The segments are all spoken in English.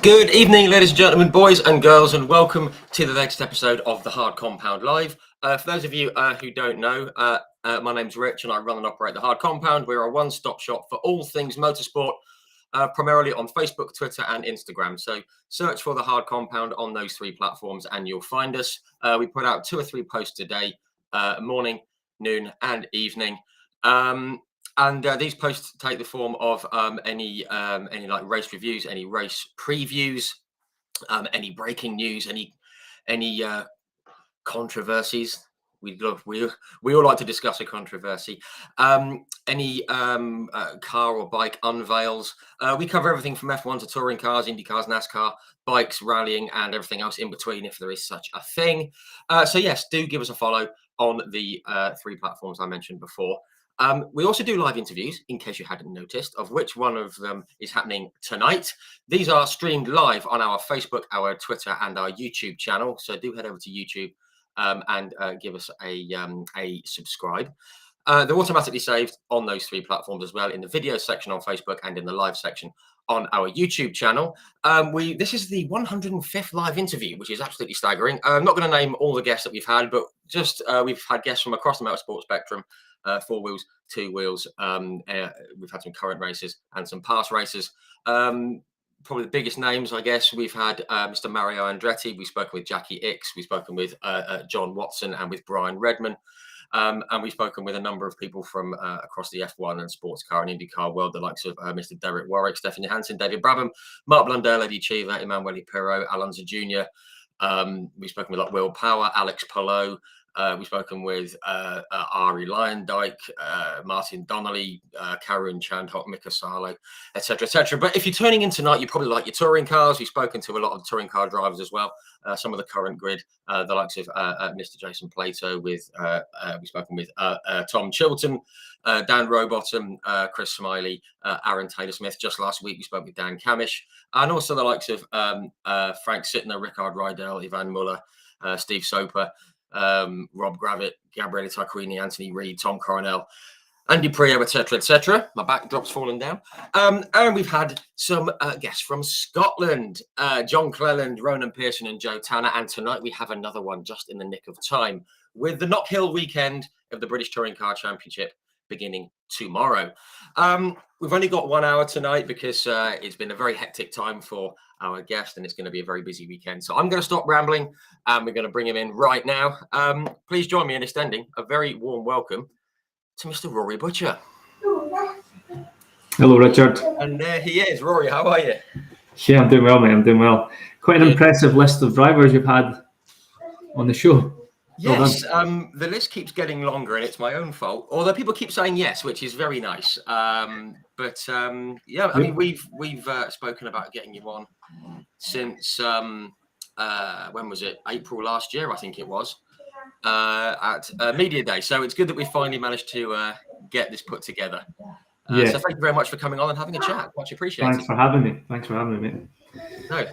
Good evening, ladies and gentlemen, boys and girls, and welcome to the next episode of the Hard Compound Live. For those of you who don't know, my name's Rich and I run and operate the Hard Compound. We're a one-stop shop for all things motorsport, primarily on Facebook, Twitter and Instagram. So search for the Hard Compound on those three platforms and you'll find us. We put out 2 or 3 posts a day, morning, noon and evening. And these posts take the form of any like race reviews, any race previews, any breaking news, any controversies. We all like to discuss a controversy. Any car or bike unveils. We cover everything from F1 to touring cars, Indy cars, NASCAR, bikes, rallying, and everything else in between, if there is such a thing. So yes, do give us a follow on the 3 platforms I mentioned before. We also do live interviews, in case you hadn't noticed, of which one of them is happening tonight. These are streamed live on our Facebook, our Twitter, and our YouTube channel. So do head over to YouTube and give us a subscribe. They're automatically saved on those 3 platforms as well, in the video section on Facebook and in the live section on our YouTube channel. This is the 105th live interview, which is absolutely staggering. I'm not going to name all the guests that we've had, but just we've had guests from across the motorsport spectrum. 4 wheels, 2 wheels. We've had some current races and some past races. Probably the biggest names, I guess, we've had Mr. Mario Andretti. We've spoken with Jackie Ickx. We've spoken with John Watson and with Brian Redman. And we've spoken with a number of people from across the F1 and sports car and IndyCar world, the likes of Mr. Derek Warwick, Stefan Johansson, David Brabham, Mark Blundell, Eddie Cheever, Emanuele Pirro, Alonso Jr. We've spoken with like Will Power, Alex Palou. We've spoken with Ari Lyondike, Martin Donnelly, Karun Chandhok, Mika Salo, etc., etc. But if you're tuning in tonight, you probably like your touring cars. We've spoken to a lot of touring car drivers as well. Some of the current grid, the likes of Mr. Jason Plato. We've spoken with Tom Chilton, Dan Rowbottom, Chris Smiley, Aaron Taylor-Smith. Just last week, we spoke with Dan Camish, and also the likes of Frank Sittner, Rickard Rydell, Ivan Muller, Steve Soper, Rob Gravitt, Gabriele Tarquini, Anthony Reid, Tom Coronel, Andy Prio, etc., etc. My backdrop's falling down. And we've had some guests from Scotland, John Cleland, Ronan Pearson and Joe Tanner. And tonight we have another one just in the nick of time with the Knockhill weekend of the British Touring Car Championship beginning tomorrow. We've only got 1 hour tonight because it's been a very hectic time for our guest and it's going to be a very busy weekend. So I'm going to stop rambling and we're going to bring him in right now. Please join me in extending a very warm welcome to Mr. Rory Butcher. Hello, Richard. And there he is. Rory, how are you? Yeah, I'm doing well, mate. I'm doing well. Quite an impressive list of drivers you've had on the show. Yes, the list keeps getting longer and it's my own fault. Although people keep saying yes, which is very nice. Yeah, I mean, we've spoken about getting you on since, when was it? April last year, I think it was, at Media Day. So it's good that we finally managed to get this put together. So thank you very much for coming on and having a chat. Much appreciated. Thanks for having me. Thanks for having me, mate.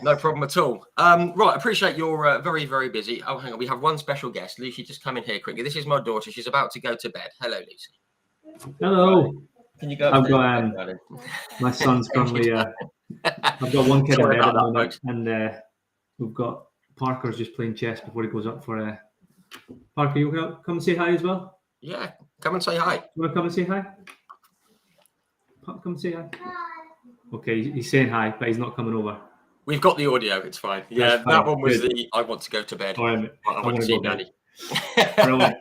No problem at all. Right, appreciate you're very, very busy. Oh, hang on. We have one special guest. Lucy, just come in here quickly. This is my daughter. She's about to go to bed. Hello, Lucy. Hello. Can you go? I've got my son's currently. I've got one kid in bed at the moment, and we've got Parker's just playing chess before he goes up for. Parker, you want to come and say hi as well? Yeah, come and say hi. You want to come and say hi? Come and say hi. Okay, he's saying hi, but he's not coming over. We've got the audio. It's fine. Yeah, fine. That one was the I want to go to bed. I want to see Daddy. Brilliant.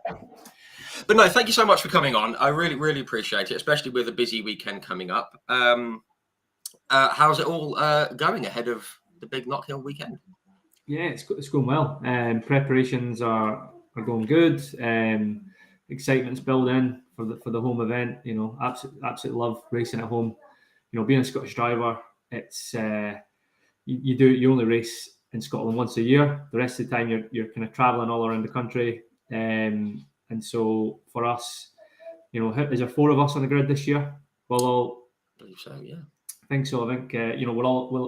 But no, thank you so much for coming on. I really, really appreciate it, especially with a busy weekend coming up. How's it all going ahead of the big Knockhill weekend? Yeah, it's going well. Preparations are going good. Excitement's building for the home event. You know, absolutely love racing at home. You know, being a Scottish driver, it's you only race in Scotland once a year. The rest of the time you're kind of traveling all around the country. And so for us, you know, is there 4 of us on the grid this year? Well, I believe so, yeah. I think so. I think you know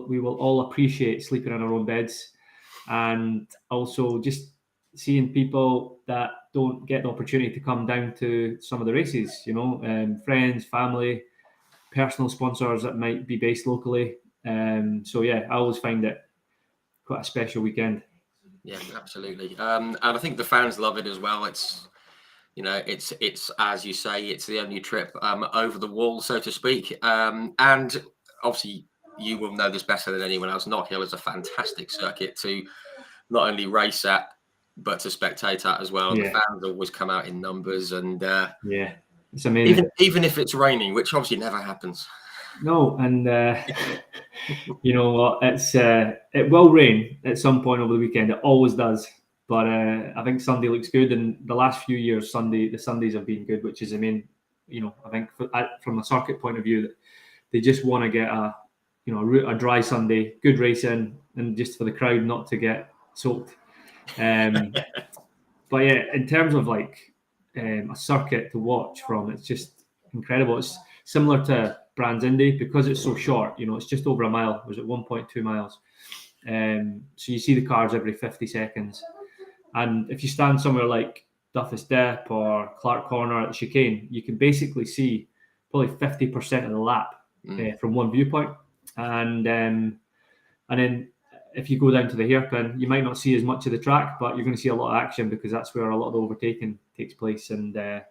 we will all appreciate sleeping in our own beds, and also just seeing people that don't get the opportunity to come down to some of the races. You know, friends, family, personal sponsors that might be based locally. So yeah, I always find it quite a special weekend. Yeah, absolutely. And I think the fans love it as well. It's as you say, it's the only trip over the wall, so to speak. And obviously, you will know this better than anyone else. Knockhill is a fantastic circuit to not only race at, but to spectate at as well. Yeah. The fans always come out in numbers, and yeah, it's amazing. Even if it's raining, which obviously never happens. No, and you know what? It will rain at some point over the weekend. It always does. But I think Sunday looks good, and the last few years, the Sundays have been good, which is the main. I think from a circuit point of view, that they just want to get a dry Sunday, good racing, and just for the crowd not to get soaked. But yeah, in terms of like a circuit to watch from, it's just incredible. It's similar to Brands Indy because it's so short. It's just over a mile. Was it 1.2 miles? So you see the cars every 50 seconds. And if you stand somewhere like Duffus Dip or Clark Corner at the chicane, you can basically see probably 50% of the lap from one viewpoint. And then if you go down to the hairpin, you might not see as much of the track, but you're going to see a lot of action because that's where a lot of the overtaking takes place. And I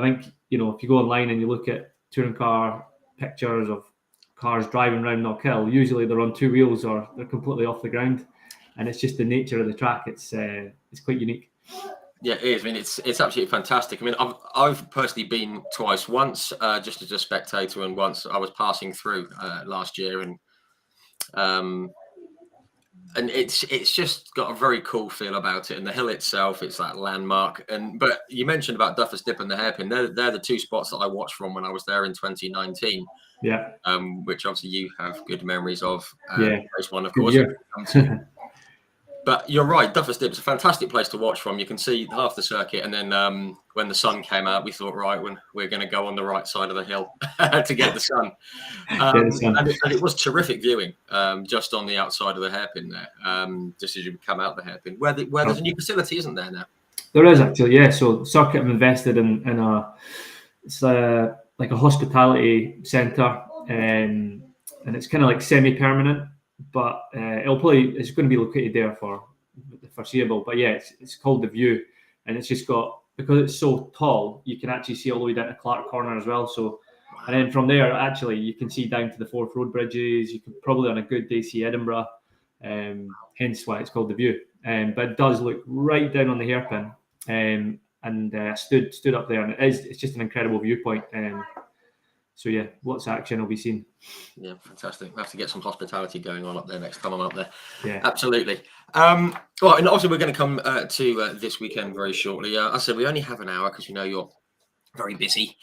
think, if you go online and you look at touring car pictures of cars driving around Knockhill, usually they're on two wheels or they're completely off the ground. And it's just the nature of the track. It's quite unique. Yeah, it is. I mean, it's absolutely fantastic. I mean, I've personally been twice. Once just as a spectator, and once I was passing through last year, and it's just got a very cool feel about it. And the hill itself, it's that landmark. But you mentioned about Duffus Dip and the hairpin. They're the two spots that I watched from when I was there in 2019. Yeah. Which obviously you have good memories of. Yeah. Race one, of course. But you're right, Duffus Dip is a fantastic place to watch from. You can see half the circuit, and then when the sun came out, we thought, right, when we're going to go on the right side of the hill to get the sun. And it was terrific viewing, just on the outside of the hairpin there, just as you come out the hairpin, where there's a new facility, isn't there now? There is actually, yeah. So Circuit have invested in it's like a hospitality centre, and it's kind of like semi-permanent. But it's going to be located there for the foreseeable. But yeah, it's called The View, and it's just got, because it's so tall, you can actually see all the way down to Clark Corner as well. So, and then from there, actually, you can see down to the Forth Road bridges. You can probably on a good day see Edinburgh, hence why it's called The View. But it does look right down on the hairpin, and stood up there, and it's just an incredible viewpoint. So yeah, lots of action will be seen. Yeah, fantastic. We'll have to get some hospitality going on up there next time I'm up there. Yeah, absolutely. Well, and also we're going to come to this weekend very shortly. I said we only have an hour because you're very busy.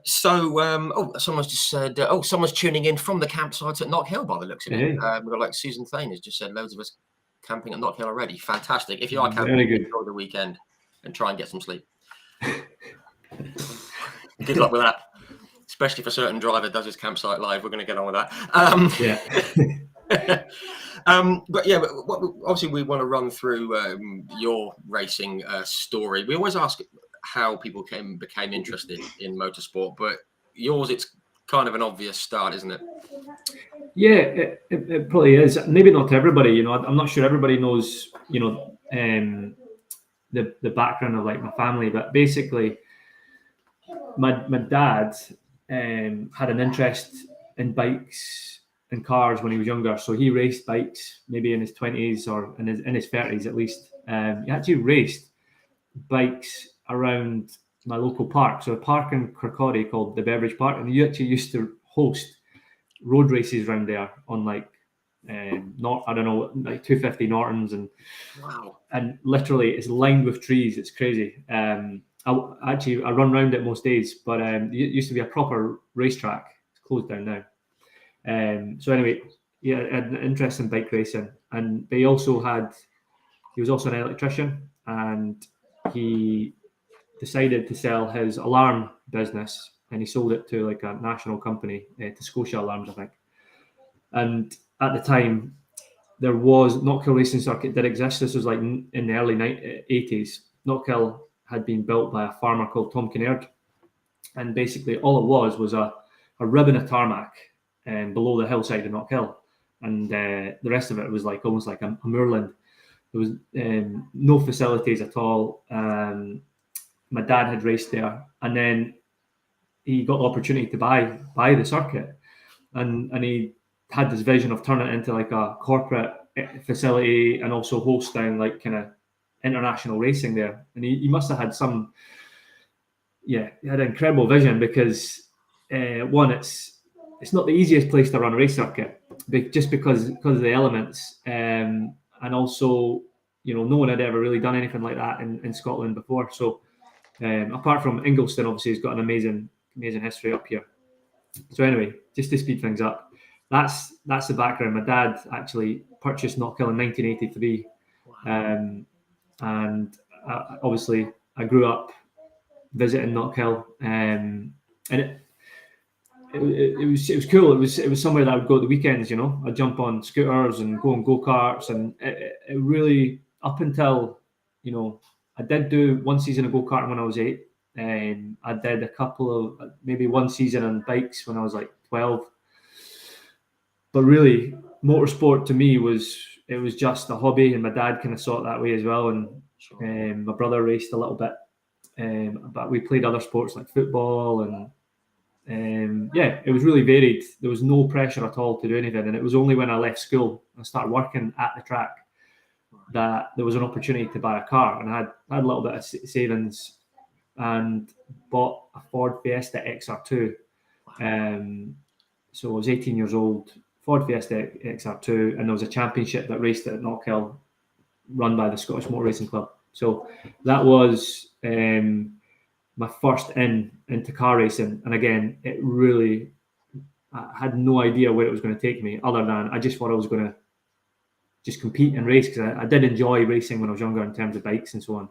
Someone's just said, someone's tuning in from the campsite at Knockhill by the looks of it. We've got like Susan Thane has just said loads of us camping at Knockhill already. Fantastic. If you are camping, enjoy the weekend and try and get some sleep. Good luck with that. Especially if a certain driver does his campsite live, we're going to get on with that. But obviously we want to run through your racing story. We always ask how people became interested in motorsport, but yours, it's kind of an obvious start, isn't it? Yeah, it probably is. Maybe not to everybody. I'm not sure everybody knows, the background of like my family, but basically, my dad had an interest in bikes and cars when he was younger. So he raced bikes maybe in his 20s or in his 30s at least. He actually raced bikes around my local park. So a park in Kirkcaldy called the Beveridge Park. And he actually used to host road races around there on like, like 250 Nortons. And wow. And literally it's lined with trees. It's crazy. I run around it most days, but it used to be a proper racetrack. It's closed down now. So anyway, yeah, had an interest in bike racing, but he was also an electrician, and he decided to sell his alarm business, and he sold it to like a national company, to Scotia Alarms, I think. And at the time, there was Knockhill Racing Circuit did exist. This was like in the early 80s. Knockhill had been built by a farmer called Tom Kinnaird, and basically all it was a ribbon of tarmac, below the hillside of Knockhill, and the rest of it was like almost like a moorland. There was no facilities at all. My dad had raced there, and then he got the opportunity to buy the circuit, and he had this vision of turning it into like a corporate facility and also hosting like kind of international racing there. And he must have had he had an incredible vision, because one, it's not the easiest place to run a race circuit, just because of the elements, and also, no one had ever really done anything like that in Scotland before. So apart from Ingliston, obviously, has got an amazing history up here. So anyway, just to speed things up, that's the background. My dad actually purchased Knockhill in 1983, and obviously I grew up visiting Knockhill, and it was cool. It was somewhere that I would go at the weekends. I'd jump on scooters and go on go-karts, and it really, up until I did do one season of go-karting when I was 8. I did a couple of, maybe one season on bikes when I was like 12. But really, motorsport to me was just a hobby, and my dad kind of saw it that way as well. And my brother raced a little bit, but we played other sports like football, and it was really varied. There was no pressure at all to do anything, and it was only when I left school and started working at the track that there was an opportunity to buy a car, and I had a little bit of savings, and bought a Ford Fiesta XR2. So I was 18 years old, Ford Fiesta XR2, and there was a championship that raced at Knockhill, run by the Scottish Motor Racing Club. So that was my first into car racing. And again, it really, I had no idea where it was going to take me, other than I just thought I was going to just compete and race, because I did enjoy racing when I was younger in terms of bikes and so on.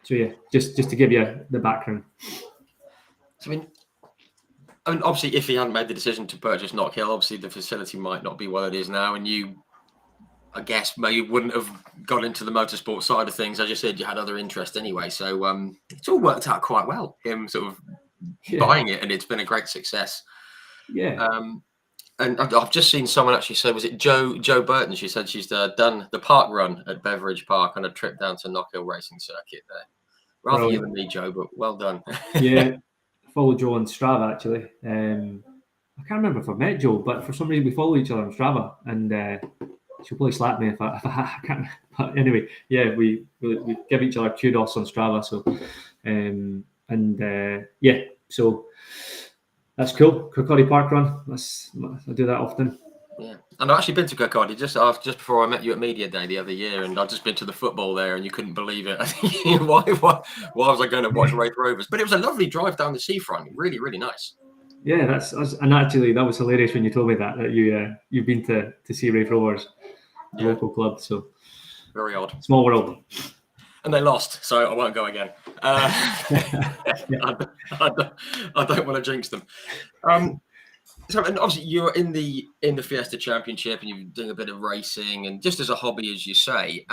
So yeah, just to give you the background. So I mean, obviously, if he hadn't made the decision to purchase Knockhill, obviously the facility might not be what it is now, and you, I guess, maybe wouldn't have got into the motorsport side of things. As you said, you had other interest anyway, so it's all worked out quite well. Him sort of buying it, and it's been a great success. Yeah. And I've just seen someone actually say, was it Jo Burton? She said she's done the park run at Beveridge Park on a trip down to Knockhill Racing Circuit there. Rather you than me, Jo, but well done. Yeah, follow Jo on Strava actually. I can't remember if I met Jo, but for some reason we follow each other on Strava, and she'll probably slap me if I can't. But anyway, yeah, we give each other kudos on Strava. So, so that's cool. Kirkcaldy Park Run. I do that often. Yeah, and I've actually been to Kirkcaldy just before I met you at Media Day the other year, and I've just been to the football there, and you couldn't believe it. Why was I going to watch Wraith Rovers? But it was a lovely drive down the seafront. Really, really nice. Yeah, and actually that was hilarious when you told me that you've been to see Wraith Rovers, the local club. So very odd. Small world. And they lost, so I won't go again. I don't want to jinx them. So, and obviously, you're in the Fiesta Championship, and you're doing a bit of racing, and just as a hobby, as you say.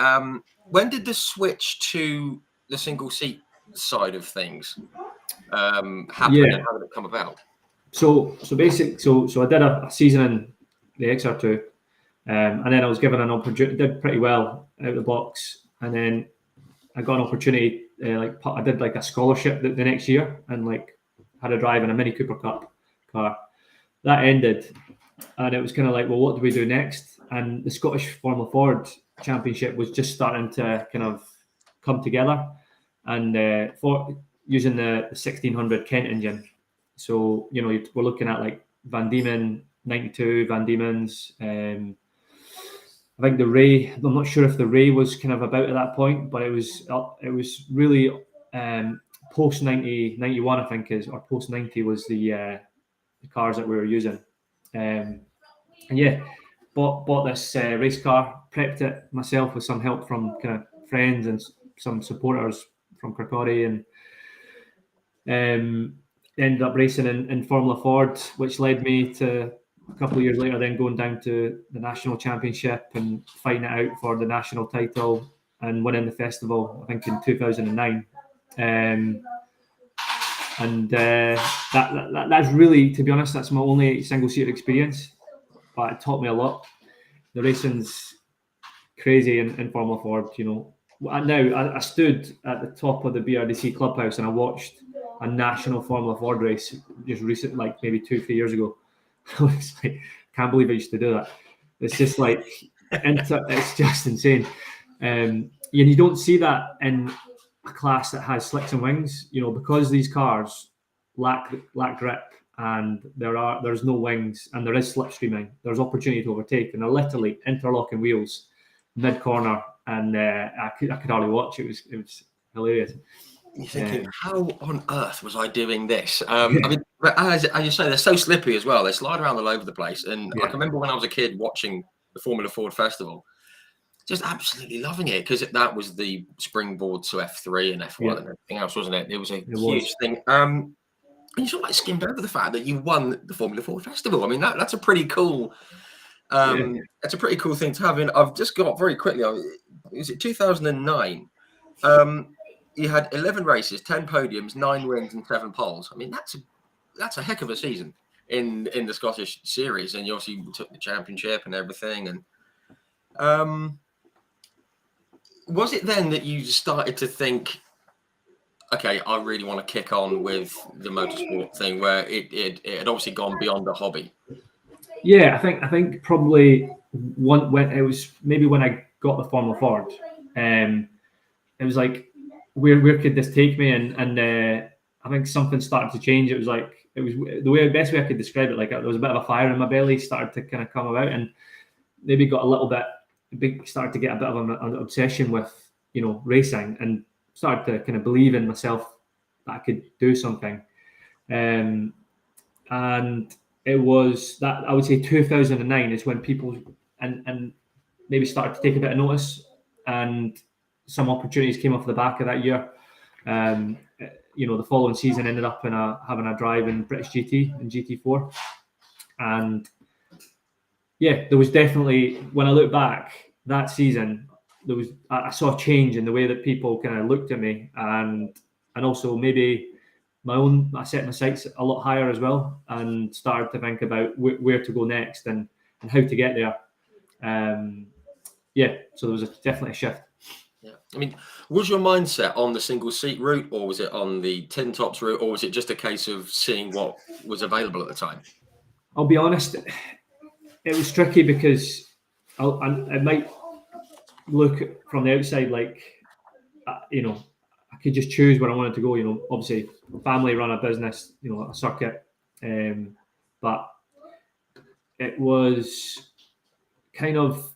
When did the switch to the single seat side of things happen, and how did it come about? So I did a season in the XR2, and then I was given an opportunity. Did pretty well out of the box, and then I got an opportunity. I did like a scholarship the next year, and had a drive in a Mini Cooper Cup car. That ended, and it was kind of like, well, what do we do next? And the Scottish Formula Ford Championship was just starting to kind of come together, and for using the 1600 Kent engine. So we're looking at like Van Diemen 92, Van Diemen's. I think the Ray. I'm not sure if the Ray was kind of about at that point, but it was really post 91, I think, or post 90 was the cars that we were using. And yeah, bought this race car, prepped it myself with some help from kind of friends and some supporters from Kirkcaldy, and ended up racing in Formula Ford, which led me to a couple of years later then going down to the national championship and fighting it out for the national title and winning the festival, I think in 2009. And that's really, to be honest, that's my only single-seater experience, but it taught me a lot. The racing's crazy in Formula Ford, you know. Now, I stood at the top of the BRDC clubhouse and I watched a national Formula Ford race just recent, like maybe 2-3 years ago. I was like, I can't believe I used to do that. It's just like, it's just insane. And you don't see that in a class that has slicks and wings, you know, because these cars lack grip and there's no wings and there is slipstreaming. There's opportunity to overtake, and they're literally interlocking wheels mid corner, and I could hardly watch. It was hilarious. You're thinking, how on earth was I doing this? I mean, but as you say, they're so slippery as well. They slide around all over the place. And I can remember when I was a kid watching the Formula Ford Festival, just absolutely loving it, because that was the springboard to F3 and F1 and everything else, wasn't it? It was a huge thing. And you sort of like skimmed over the fact that you won the Formula Ford Festival. I mean, that's a pretty cool. That's a pretty cool thing to have. And I've just got very quickly. Was it 2009? You had 11 races, 10 podiums, 9 wins, and 7 poles. I mean, that's a heck of a season in the Scottish series, and you obviously took the championship and everything. And was it then that you started to think, okay, I really want to kick on with the motorsport thing, where it had obviously gone beyond a hobby? Yeah, I think probably when I got the Formula Ford, it was like, where could this take me? And I think something started to change. It was the best way I could describe it. Like, there was a bit of a fire in my belly started to kind of come about, and maybe got a little bit started to get a bit of an obsession with, you know, racing, and started to kind of believe in myself that I could do something. And it was that, I would say 2009 is when people and maybe started to take a bit of notice, and some opportunities came off the back of that year. You know, the following season ended up having a drive in British GT and GT4, and there was definitely, when I look back that season, I saw a change in the way that people kind of looked at me, and also maybe I set my sights a lot higher as well, and started to think about where to go next and how to get there. So there was definitely a shift. Yeah, I mean, was your mindset on the single seat route, or was it on the tin tops route, or was it just a case of seeing what was available at the time? I'll be honest, it was tricky, because it might look from the outside like, you know, I could just choose where I wanted to go. You know, obviously, family run a business, you know, a circuit, but it was kind of,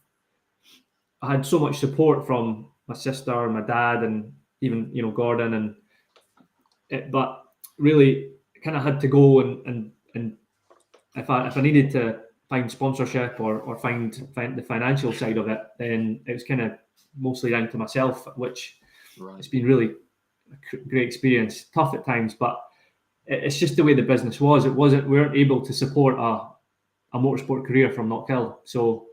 I had so much support from my sister and my dad, and even, you know, Gordon, but really kind of had to go and if I needed to find sponsorship or find the financial side of it, then it was kind of mostly down to myself, which it's been really a great experience. Tough at times, but it's just the way the business was. We weren't able to support a motorsport career from Knockhill, so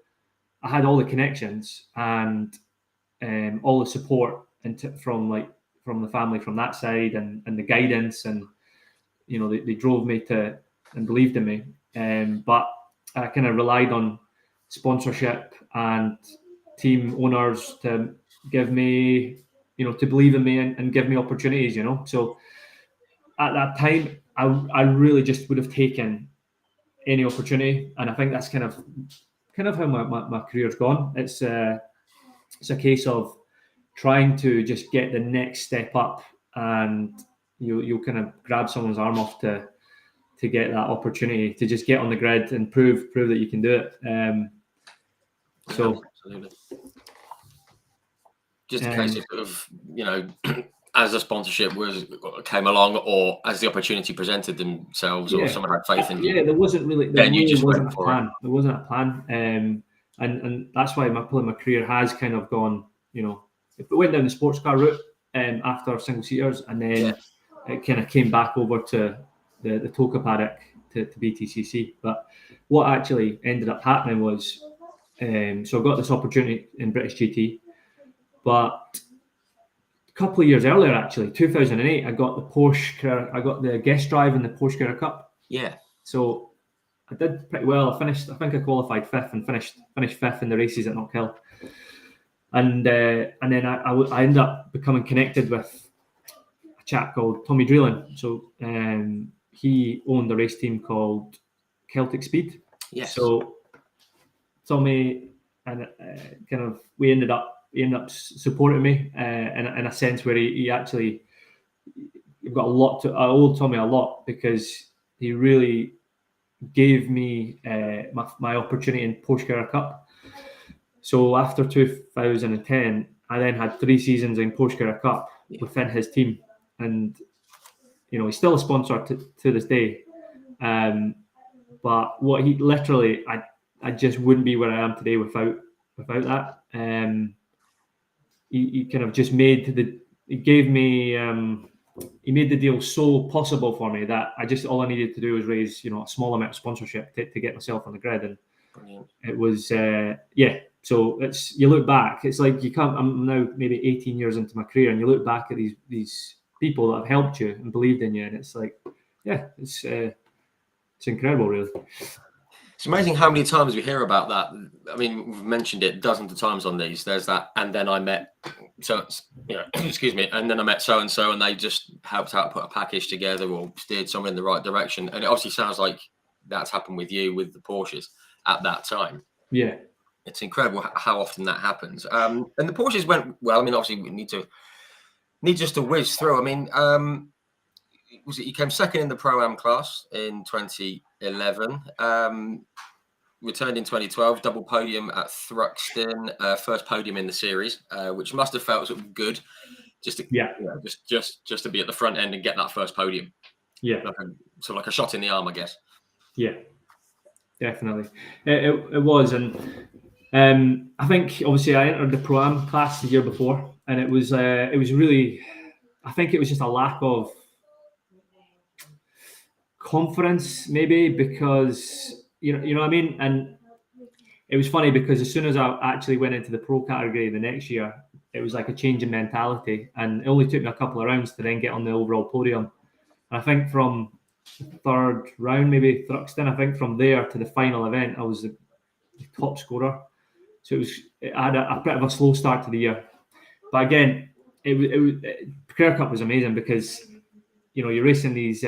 I had all the connections and all the support from the family from that side, and the guidance, and, you know, they drove me to and believed in me. But I kind of relied on sponsorship and team owners to give me, you know, to believe in me and give me opportunities, you know. So at that time, I really just would have taken any opportunity, and I think that's kind of how my career's gone. It's a case of trying to just get the next step up, and you'll kind of grab someone's arm off to get that opportunity to just get on the grid and prove that you can do it. Absolutely. Just a case of, you know, as the sponsorship came along, or as the opportunity presented themselves, or someone had faith in you. Yeah, there wasn't really. There you just wasn't a plan. There wasn't a plan, and that's why my career has kind of gone. You know, if it went down the sports car route after single seaters, and then it kind of came back over to the Toka paddock to BTCC. But what actually ended up happening was, so I got this opportunity in British GT, but couple of years earlier, actually, 2008, I got the Porsche. I got the guest drive in the Porsche Carrera Cup. Yeah. So I did pretty well. I think I qualified fifth and finished fifth in the races at Knockhill. And then I ended up becoming connected with a chap called Tommy Dreelan. So he owned a race team called Celtic Speed. Yes. So Tommy and he ended up supporting me in a sense where he actually, you've got a lot to. I owe Tommy a lot because he really gave me my opportunity in Porsche Carrera Cup. So after 2010, I then had 3 seasons in Porsche Carrera Cup within his team, and he's still a sponsor to this day. But what he literally, I just wouldn't be where I am today without that. He kind of just made he made the deal so possible for me that all I needed to do was raise a small amount of sponsorship to get myself on the grid, and Brilliant. it was So you look back, it's like I'm now maybe 18 years into my career, and you look back at these people that have helped you and believed in you, and it's like it's incredible, really. It's amazing how many times we hear about that. I mean, we've mentioned it dozens of times on these. There's that, and then I met excuse me, and then I met so and so, and they just helped out put a package together or steered someone in the right direction. And it obviously sounds like that's happened with you with the Porsches at that time. Yeah, it's incredible how often that happens. And the Porsches went well. I mean, obviously we need just to whiz through. I mean, you came second in the Pro-Am class in 2011. Returned in 2012, double podium at Thruxton, first podium in the series, which must have felt sort of good, just to to be at the front end and get that first podium. Yeah, like a shot in the arm, I guess. Yeah, definitely. It was, and I think obviously I entered the Pro-Am class the year before, and it was really, I think it was just a lack of confidence, maybe, because you know what I mean. And it was funny because as soon as I actually went into the pro category the next year, it was like a change in mentality, and it only took me a couple of rounds to then get on the overall podium. And I think from the third round, maybe Thruxton, I think from there to the final event, I was the top scorer. So I had a bit of a slow start to the year, but again, Carrera Cup was amazing because you're racing these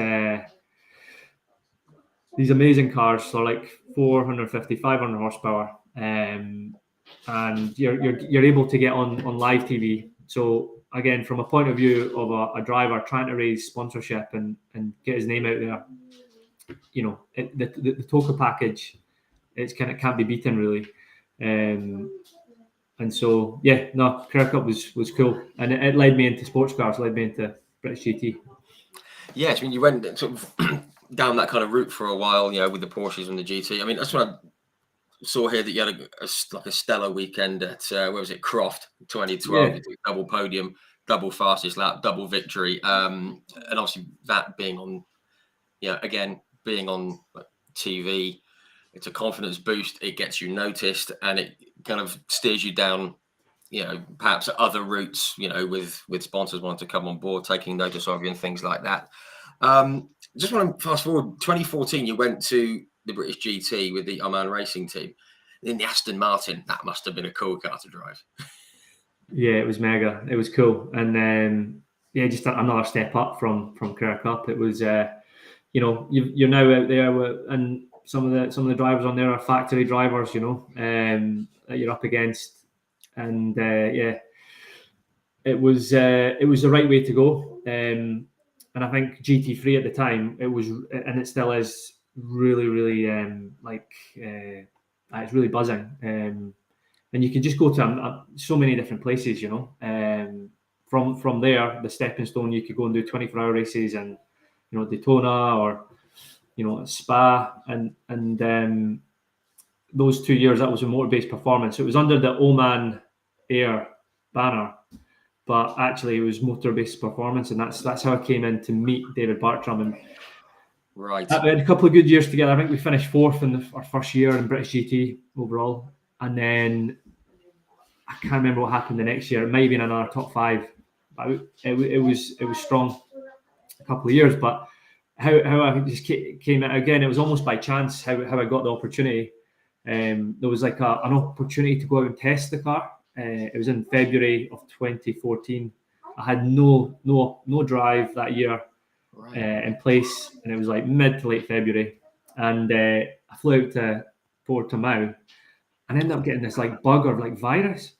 amazing cars, so like 450, 500 horsepower, and you're able to get on live TV. So again, from a point of view of a driver trying to raise sponsorship and get his name out there, the Toka package, can't be beaten, really. And so Carrera Cup was cool, and it led me into sports cars, led me into British GT. Yes, I mean, you went sort of down that kind of route for a while, with the Porsches and the GT. I mean, that's what I saw here, that you had a stellar weekend at where was it, Croft 2012. Yeah. You took double podium, double fastest lap, double victory, and obviously that being on, being on TV, it's a confidence boost. It gets you noticed, and it kind of steers you down, perhaps other routes, with sponsors wanting to come on board, taking notice of you and things like that. Just want to fast forward. 2014, you went to the British GT with the Oman racing team. In the Aston Martin, that must have been a cool car to drive. Yeah, it was mega. It was cool, and just another step up from Carrera Cup. It was, you're now out there and some of the drivers on there are factory drivers, that you're up against, and it was the right way to go. And I think GT3 at the time, it was, and it still is, really, really it's really buzzing. And you can just go to so many different places, from there, the stepping stone, you could go and do 24-hour races and Daytona or Spa, and those 2 years, that was a motor-based performance. It was under the Oman Air banner, but actually it was motor-based performance, and that's how I came in to meet David Bartram. And right, we had a couple of good years together. I think we finished fourth in our first year in British GT overall, and then I can't remember what happened the next year. It might have been another top 5. it was strong a couple of years. But how I just came out again, it was almost by chance how I got the opportunity. There was like an opportunity to go out and test the car. It was in February of 2014. I had no drive that year in place, and it was like mid to late February. And I flew out to Portimao and ended up getting this like bug or like virus.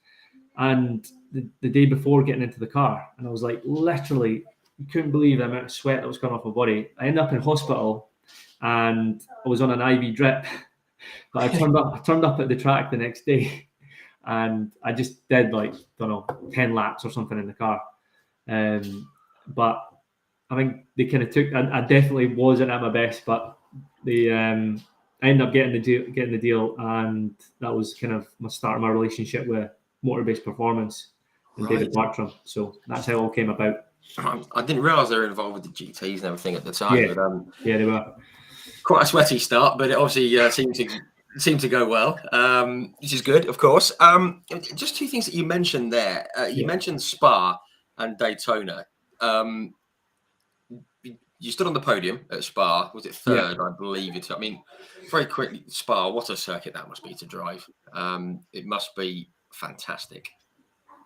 And the day before getting into the car, and I was like, literally, you couldn't believe the amount of sweat that was coming off my body. I ended up in hospital, and I was on an IV drip. But I turned up at the track the next day, and I just did like, 10 laps or something in the car. But I think they kind of took. I definitely wasn't at my best, but they I ended up getting the deal, and that was kind of my start of my relationship with motor-based performance and David Bartram. So that's how it all came about. I didn't realise they were involved with the GTs and everything at the time. Yeah, but, yeah, they were. Quite a sweaty start, but it obviously seemed to go well, which is good, of course. Just two things that you mentioned there. You mentioned Spa and Daytona. You stood on the podium at Spa. Was it third? I believe it. I mean, very quickly, Spa. What a circuit that must be to drive. It must be fantastic.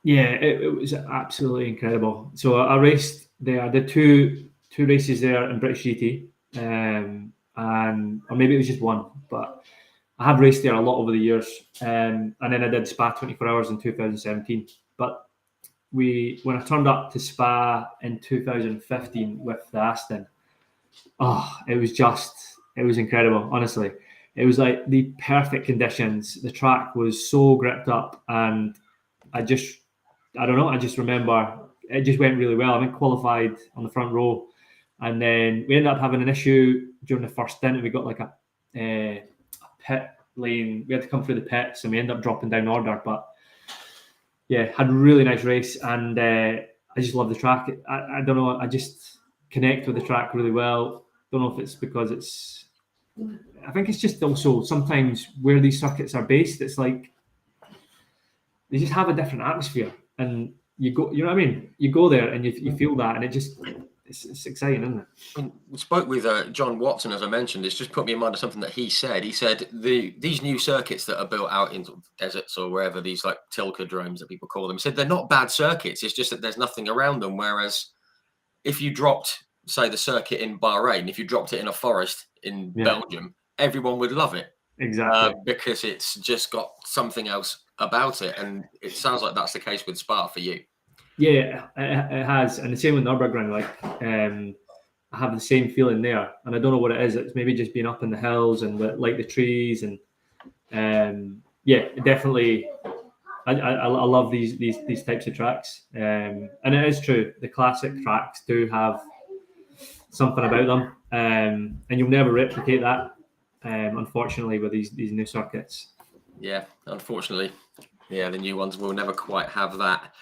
Yeah, it was absolutely incredible. So I raced there. I did two races there in British GT, and or maybe it was just one, but I have raced there a lot over the years. And then I did Spa 24 Hours in 2017. But when I turned up to Spa in 2015 with the Aston, it was incredible, honestly. It was like the perfect conditions. The track was so gripped up, and I just remember it just went really well. I went qualified on the front row, and then we ended up having an issue during the first stint, and we got like a pit lane. We had to come through the pits, and we ended up dropping down order. But yeah, had a really nice race, and I just love the track. I don't know, I just connect with the track really well. Don't know if it's because I think it's just also sometimes where these circuits are based, it's like they just have a different atmosphere, and you go, you know what I mean? You go there and you feel that, and it's exciting, isn't it? I mean, we spoke with John Watson, as I mentioned. It's just put me in mind of something that he said. He said these new circuits that are built out in deserts or wherever, these like tilcadromes that people call them, said they're not bad circuits. It's just that there's nothing around them. Whereas if you dropped, say, the circuit in Bahrain, if you dropped it in a forest in Belgium, everyone would love it. Exactly. Because it's just got something else about it. And it sounds like that's the case with Spa for you. Yeah, it has. And the same with Nürburgring. Like, I have the same feeling there. And I don't know what it is. It's maybe just being up in the hills and like the trees. And definitely, I love these types of tracks. And it is true. The classic tracks do have something about them. And you'll never replicate that. Unfortunately, with these new circuits. Yeah, unfortunately, the new ones will never quite have that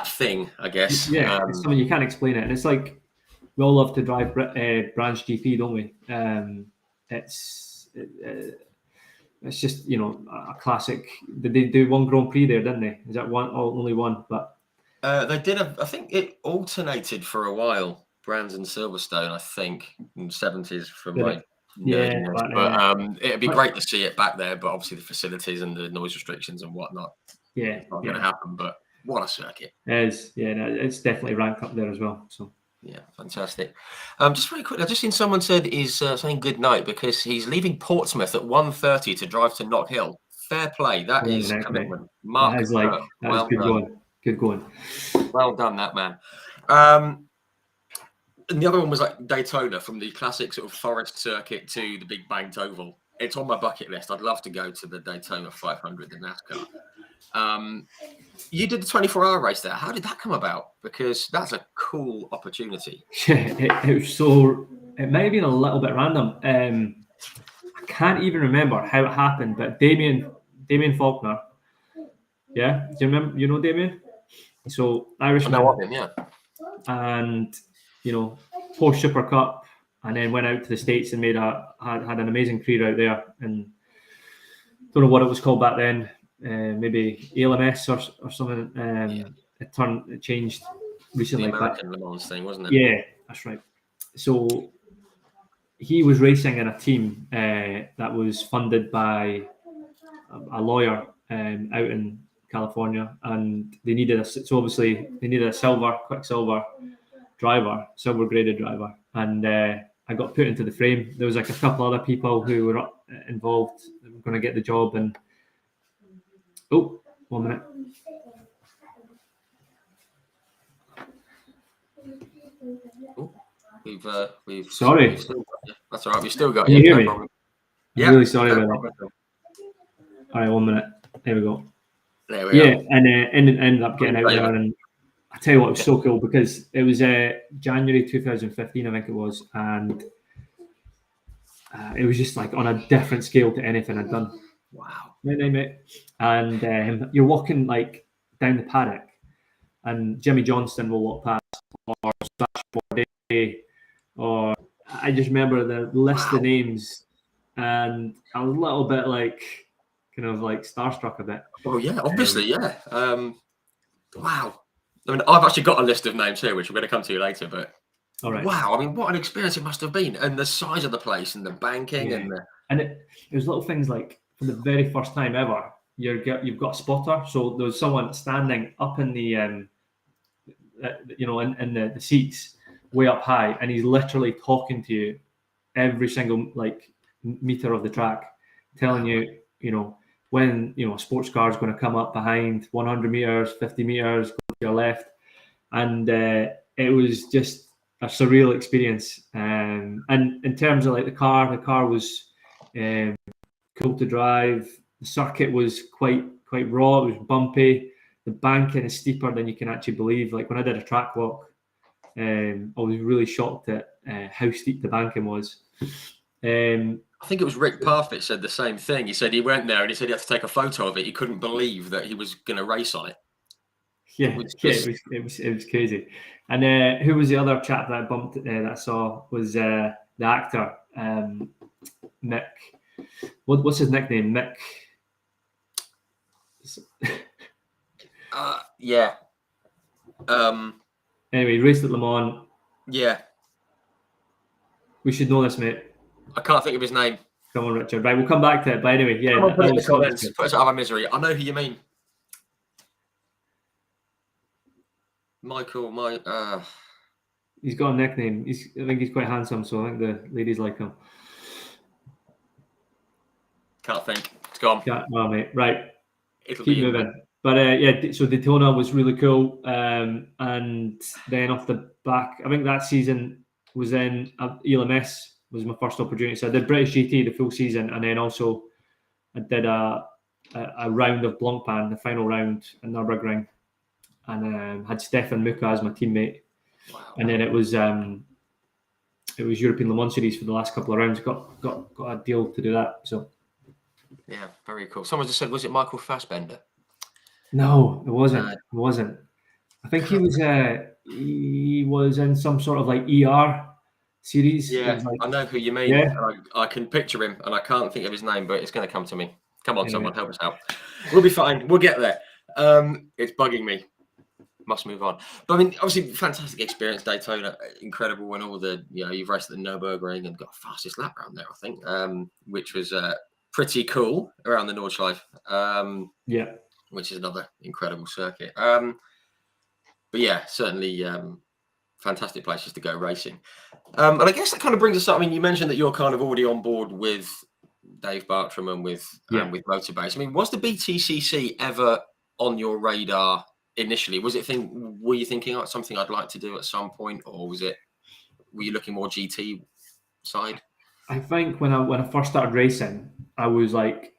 thing, I guess. Yeah, it's something you can't explain it, and it's like we all love to drive branch GP, don't we? It's just a classic. Did they do one Grand Prix there? Didn't they? Is that one? Oh, only one, but they did. I think it alternated for a while. Brands and Silverstone, I think, in the 70s from like. Yeah, but it'd be great to see it back there, but obviously the facilities and the noise restrictions and whatnot, not going to happen. But what a circuit! It is, it's definitely ranked up there as well. So yeah, fantastic. Just very quickly, I've just seen someone said he's saying good night because he's leaving Portsmouth at 1:30 to drive to Knockhill. Fair play, that is commitment. Mark, that is good going. Well done, that man. And the other one was like Daytona, from the classic sort of forest circuit to the big banked oval. It's on my bucket list. I'd love to go to the Daytona 500, the NASCAR. You did the 24-hour race there. How did that come about? Because that's a cool opportunity. Yeah, it may have been a little bit random. I can't even remember how it happened, but Damien Faulkner. Yeah, do you remember? You know Damien? So Irishman. I know of him, yeah. And post Super Cup, and then went out to the States and had an amazing career out there. And don't know what it was called back then, maybe ALMS or something. it changed recently. The American Le Mans thing, wasn't it? Yeah, that's right. So he was racing in a team that was funded by a lawyer out in California, and they needed a quicksilver driver, silver graded driver, and I got put into the frame. There was like a couple other people who were involved that were going to get the job, and 1 minute. We've sorry. That's all right. We've still got you. Can you hear me? Problem. I'm yeah, really sorry about that. All right, 1 minute. There we go. There we are. And ended up getting out there, and I tell you what, it was so cool because it was January 2015, I think it was, and it was just like on a different scale to anything I'd done. Wow. Mate. And you're walking like down the paddock, and Jimmy Johnston will walk past, or Sash Bourdais, or I just remember the list of names, and I was a little bit like kind of like starstruck a bit. Oh yeah, obviously, yeah. Wow. I mean, I've actually got a list of names here, which I'm going to come to later, but all right. Wow, I mean, what an experience it must have been, and the size of the place, and the banking, and it was little things like for the very first time ever, you've got a spotter. So there was someone standing up in the in the seats way up high, and he's literally talking to you every single like meter of the track, telling you when a sports car is going to come up behind 100 meters, 50 meters, go to your left, and it was just a surreal experience. And in terms of like the car was cool to drive. The circuit was quite raw. It was bumpy. The banking is steeper than you can actually believe. Like when I did a track walk, I was really shocked at how steep the banking was. I think it was Rick Parfitt said the same thing. He said he went there and he said he had to take a photo of it. He couldn't believe that he was going to race on it. Yeah, it was crazy. And who was the other chap that I bumped that I saw was the actor Mick. What's his nickname? Mick. Yeah. Anyway, he raced at Le Mans. Yeah. We should know this, mate. I can't think of his name. Come on, Richard. Right, we'll come back to it. But anyway, yeah. Put it in the comments. Put us out of our misery. I know who you mean. Michael, he's got a nickname. I think he's quite handsome, so I think the ladies like him. Can't think. It's gone. Oh, mate. Right. It'll keep moving. But yeah, so Daytona was really cool. And then off the back, I think that season was in ELMS was my first opportunity. So I did British GT the full season, and then also I did a round of Blancpain, the final round in Nürburgring, and had Stefan Muka as my teammate. Wow. And then it was European Le Mans Series for the last couple of rounds. Got a deal to do that. So yeah, very cool. Someone just said, was it Michael Fassbender? No, it wasn't. It wasn't. I think he was in some sort of like ER series. Yeah, like, I know who you mean. Yeah. I can picture him, and I can't think of his name, but it's going to come to me. Come on, someone help us out. We'll be fine. We'll get there. It's bugging me. Must move on. But I mean, obviously, fantastic experience, Daytona, incredible, and all the you've raced at the Nürburgring and got fastest lap round there, I think, which was pretty cool around the Nordschleife. Yeah. Which is another incredible circuit. But yeah, certainly fantastic places to go racing. And I guess that kind of brings us up. I mean, you mentioned that you're kind of already on board with Dave Bartram and with Motorbase. I mean, was the BTCC ever on your radar initially? Were you thinking oh, something I'd like to do at some point, or were you looking more GT side? I think when I first started racing, I was like,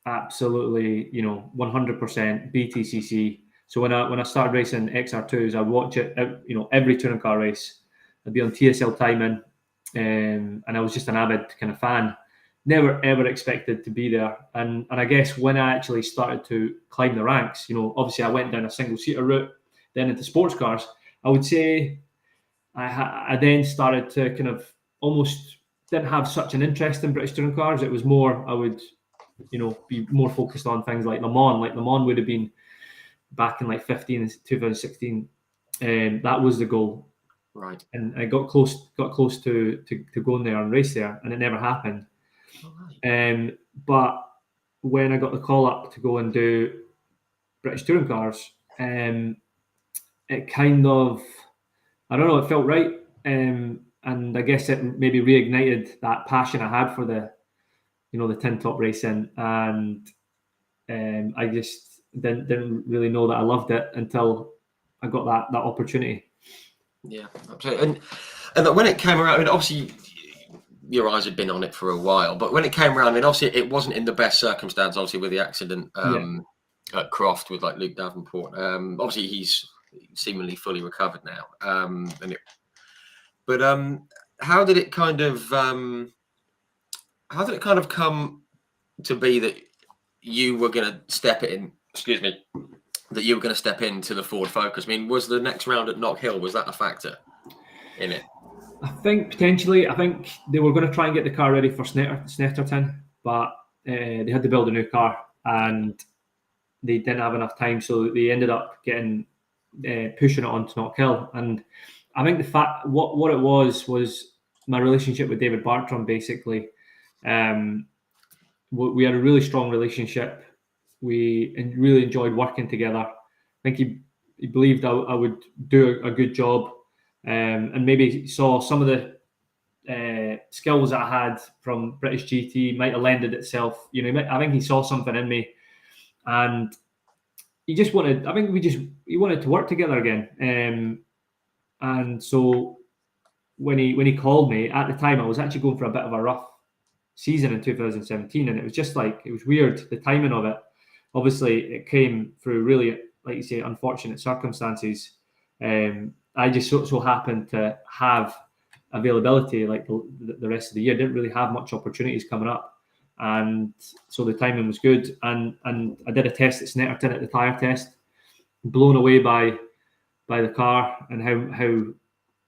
absolutely, 100% BTCC. So when I started racing XR2s, I'd watch it, every touring car race. I'd be on TSL timing, and I was just an avid kind of fan. Never ever expected to be there. And I guess when I actually started to climb the ranks, obviously I went down a single seater route, then into sports cars. I would say I then started to kind of almost didn't have such an interest in British touring cars. It was more I would be more focused on things like Le Mans. Like Le Mans would have been back in like 2016. That was the goal. Right. And I got close to going there and race there, and it never happened. All right. But when I got the call up to go and do British touring cars, it kind of, I don't know, it felt right. And I guess it maybe reignited that passion I had for the tin top racing. And I just didn't really know that I loved it until I got that opportunity. Yeah, absolutely. And when it came around, I mean, obviously your eyes had been on it for a while, but when it came around, I mean, obviously it wasn't in the best circumstance, obviously with the accident at Croft with like Luke Davenport. Obviously he's seemingly fully recovered now. How did it kind of come to be that you were going to step in? Excuse me. That you were going to step into the Ford Focus. I mean, was the next round at Knockhill, was that a factor in it? I think potentially. I think they were going to try and get the car ready for Snetterton, but they had to build a new car and they didn't have enough time, so they ended up getting pushing it onto Knockhill. And I think the fact what it was my relationship with David Bartram. Basically, we had a really strong relationship. We really enjoyed working together. I think he believed I would do a good job, and maybe saw some of the skills that I had from British GT might have lended itself. I think he saw something in me, and he just wanted. I think he wanted to work together again. And so when he called me at the time, I was actually going for a bit of a rough season in 2017, and it was just like, it was weird, the timing of it. Obviously it came through really, like you say, unfortunate circumstances. I just so happened to have availability like the rest of the year. Didn't really have much opportunities coming up, and so the timing was good. And I did a test at Snetterton at the tyre test, blown away by the car and how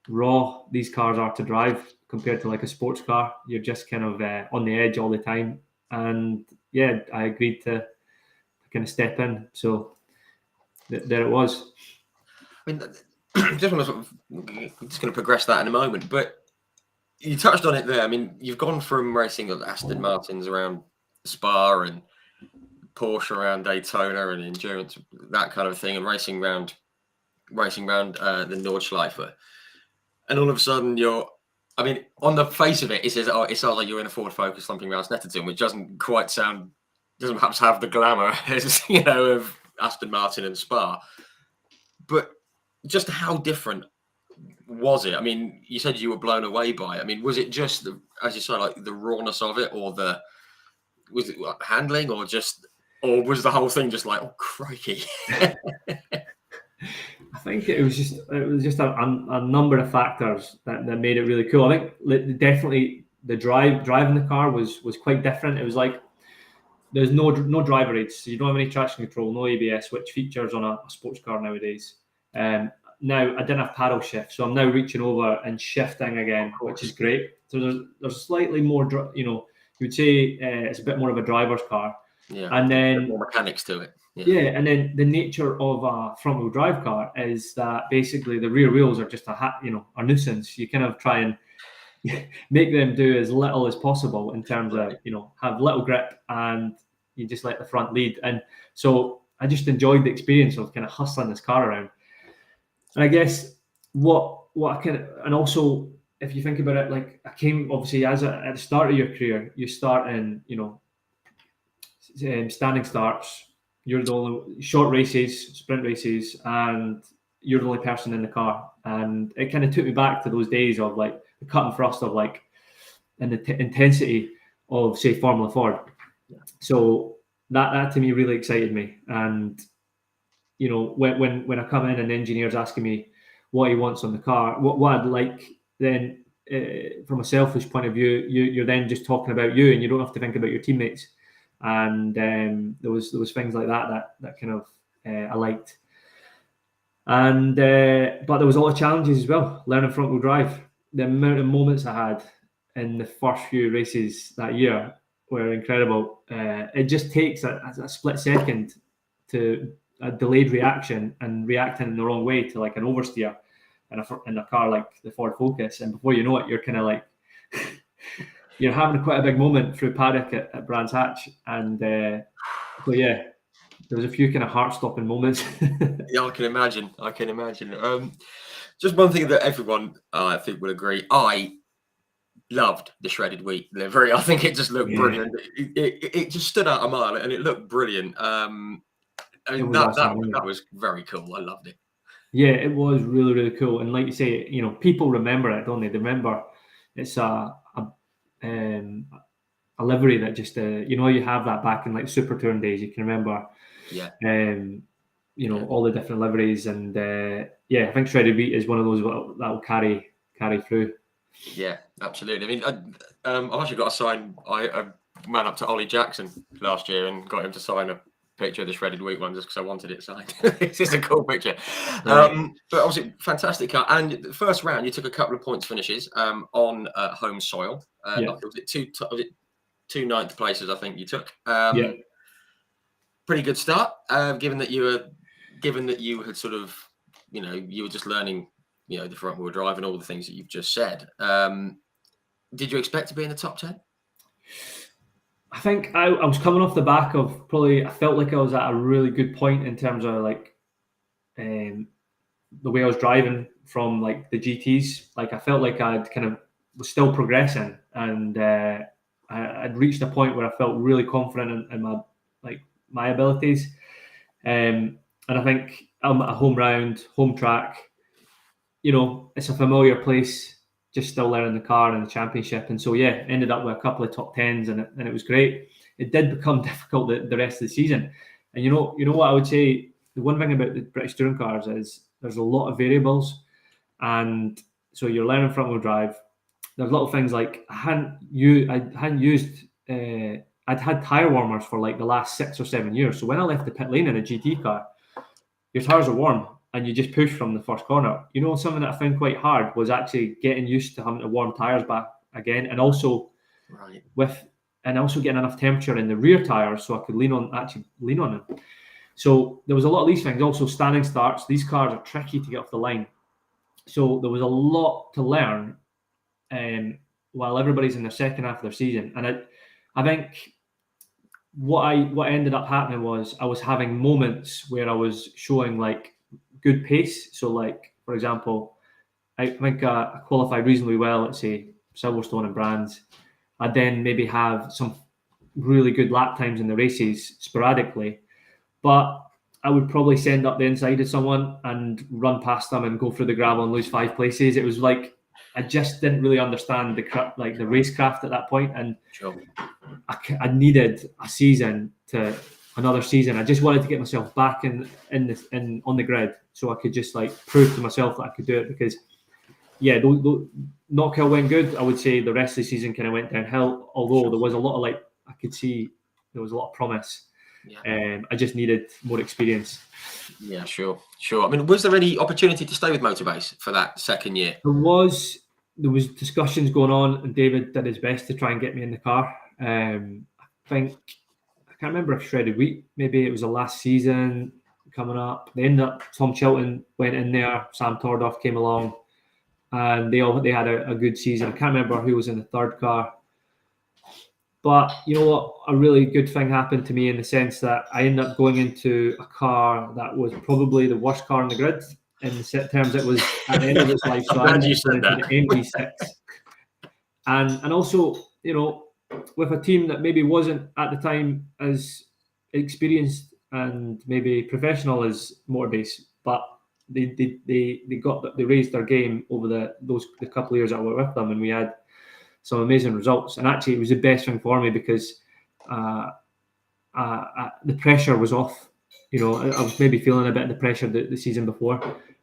raw these cars are to drive compared to like a sports car. You're just kind of on the edge all the time. And yeah, I agreed to kind of step in. So there it was. I mean, just going to progress that in a moment, but you touched on it there. I mean, you've gone from racing at Aston Martins around Spa and Porsche around Daytona and endurance, that kind of thing, and racing around the Nordschleife. And all of a sudden I mean, on the face of it, it says, it sounds like you're in a Ford Focus slumping around Snetterton, which doesn't perhaps have the glamour as, of Aston Martin and Spa. But just how different was it? I mean, you said you were blown away by it. I mean, was it just, as you say, like the rawness of it, or was it handling, or was the whole thing just like, oh, crikey? I think it was just a number of factors that made it really cool. I think definitely the driving the car was quite different. It was like there's no driver aids, so you don't have any traction control, no ABS, which features on a sports car nowadays. Now I didn't have paddle shift, so I'm now reaching over and shifting again, which is great. So there's slightly more, you would say it's a bit more of a driver's car. Yeah, and then more mechanics to it. Yeah, and then the nature of a front-wheel drive car is that basically the rear wheels are just a nuisance. You kind of try and make them do as little as possible in terms of have little grip, and you just let the front lead. And so I just enjoyed the experience of kind of hustling this car around. And I guess what I kind of, and also if you think about it, like I came obviously at the start of your career, you start in standing starts. You're the only short races, sprint races, and you're the only person in the car. And it kind of took me back to those days of like the cut and thrust of like, and the intensity of say Formula Ford. Yeah. So that to me really excited me. And when I come in and the engineer's asking me what he wants on the car, what I'd like, then from a selfish point of view, you're then just talking about you, and you don't have to think about your teammates. And there was things like that kind of I liked. And but there was a lot of challenges as well. Learning front wheel drive, the amount of moments I had in the first few races that year were incredible. It just takes a split second to a delayed reaction and reacting in the wrong way to like an oversteer in a car like the Ford Focus, and before you know it, you're kind of like you're having quite a big moment through paddock at Brands Hatch, and so yeah, there was a few kind of heart-stopping moments. Yeah, I can imagine. Just one thing that everyone, I think, will agree. I loved the shredded wheat livery. I think it just looked brilliant. It just stood out a mile, and it looked brilliant. It was awesome. That was very cool. I loved it. Yeah, it was really, really cool. And like you say, you know, people remember it, don't they? They remember it's a livery that just, you know, you have that back in like Super Touring days. You can remember, you know, all the different liveries. And yeah, I think shredded wheat is one of those that will carry through. Yeah, absolutely. I mean, I've actually got a sign. I ran up to Ollie Jackson last year and got him to sign a picture of the shredded wheat one just because I wanted it signed. It's just a cool picture. Right. But obviously, fantastic car. And the first round, you took a couple of points finishes on home soil. Was it two ninth places? I think you took. Pretty good start. Given that you had sort of, you know, you were just learning, you know, the front wheel drive and all the things that you've just said. Did you expect to be in the top 10? I think I was coming off the back of I felt like I was at a really good point in terms of like the way I was driving from like the GTs. Like I felt like I'd kind of was still progressing, and I'd reached a point where I felt really confident in my abilities. And I think I'm at a home track. You know, it's a familiar place. Just still learning the car and the championship, and so yeah, ended up with a couple of top tens, and it was great. It did become difficult the rest of the season, and you know what I would say. The one thing about the British touring cars is there's a lot of variables, and so you're learning front wheel drive. There's little things like I'd had tire warmers for like the last 6 or 7 years. So when I left the pit lane in a GT car, your tires are warm and you just push from the first corner. You know, something that I found quite hard was actually getting used to having to warm tires back again, and also getting enough temperature in the rear tires so I could lean on them. So there was a lot of these things. Also, standing starts. These cars are tricky to get off the line, so there was a lot to learn. While everybody's in their second half of their season, and I think what ended up happening was I was having moments where I was showing like good pace. So like, for example, I think I qualified reasonably well at say Silverstone and Brands. I'd then maybe have some really good lap times in the races sporadically, but I would probably send up the inside of someone and run past them and go through the gravel and lose 5 places. It was like I just didn't really understand the racecraft at that point, and I needed another season. I just wanted to get myself back in on the grid so I could just like prove to myself that I could do it, because Knockhill went good. I would say the rest of the season kind of went downhill, although there was a lot of I could see there was a lot of promise. I just needed more experience. Yeah, sure. I mean, was there any opportunity to stay with Motorbase for that second year? There was discussions going on, and David did his best to try and get me in the car. I can't remember if shredded wheat, maybe it was the last season coming up. They ended up, Tom Chilton went in there, Sam Tordoff came along, and they had a good season. I can't remember who was in the third car. But you know what? A really good thing happened to me in the sense that I ended up going into a car that was probably the worst car on the grid. In terms, it was at the end of its life. So I ended up going into the MG6. And also, you know, with a team that maybe wasn't at the time as experienced and maybe professional as Motorbase, but they raised their game over the couple of years that I were with them, and we had some amazing results. And actually, it was the best thing for me because the pressure was off. You know, I was maybe feeling a bit of the pressure the season before,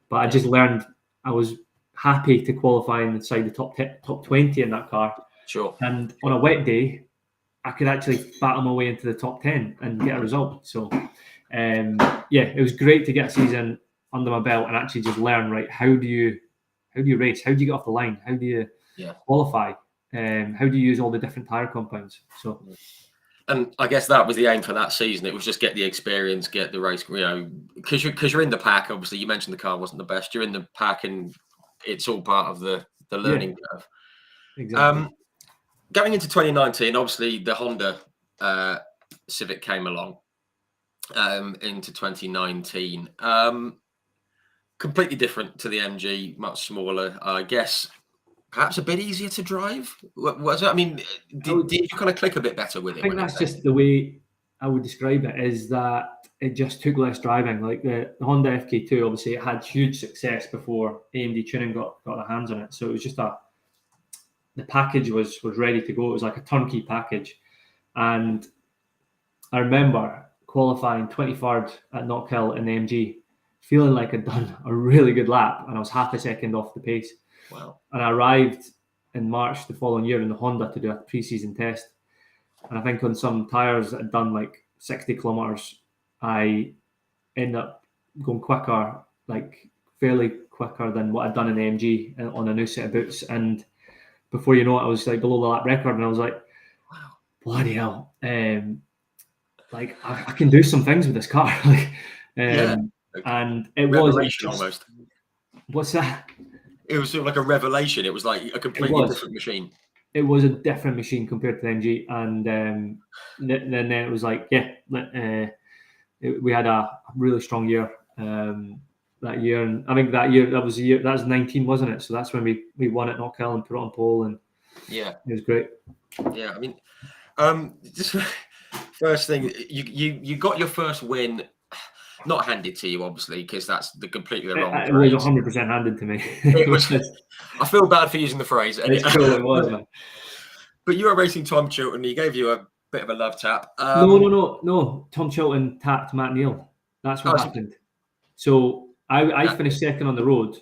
but I just learned I was happy to qualify inside the top 20 in that car. Sure. And on a wet day, I could actually battle my way into the top 10 and get a result. So, it was great to get a season under my belt and actually just learn, right, how do you race? How do you get off the line? How do you qualify? How do you use all the different tyre compounds? So, And I guess that was the aim for that season. It was just get the experience, get the race, because you're in the pack. Obviously, you mentioned the car wasn't the best. You're in the pack, and it's all part of the learning curve. Exactly. Going into 2019, obviously the Honda Civic came along into 2019. Completely different to the MG, much smaller. I guess perhaps a bit easier to drive. Was it? I mean, did you kind of click a bit better with it? I think that's just the way I would describe it, is that it just took less driving. Like the Honda FK2, obviously, it had huge success before AMD Tuning got their hands on it. So it was just the package was ready to go. It was like a turnkey package. And I remember qualifying 23rd at Knockhill in the MG, feeling like I'd done a really good lap, and I was half a second off the pace. Wow. And I arrived in March the following year in the Honda to do a pre-season test. And I think on some tyres that had done like 60 kilometers, I ended up going quicker, like fairly quicker than what I'd done in the MG on a new set of boots. And before you know it, I was like below the lap record, and I was like, wow, bloody hell. Like I can do some things with this car. Like, and it revelation was almost. What's that? It was sort of like a revelation. It was like a completely different machine. It was a different machine compared to the MG, and then it was like, we had a really strong year that year, and I think that was the year, that was 19, wasn't it? So that's when we won at Knockhill and put it on pole, and yeah, it was great. Yeah, I mean, just first thing, you got your first win. Not handed to you, obviously, because that's completely the wrong phrase. It was 100% handed to me. It was. I feel bad for using the phrase. It's cool, it was, man. But you were racing Tom Chilton. He gave you a bit of a love tap. No. Tom Chilton tapped Matt Neal. That's what happened. So I finished second on the road.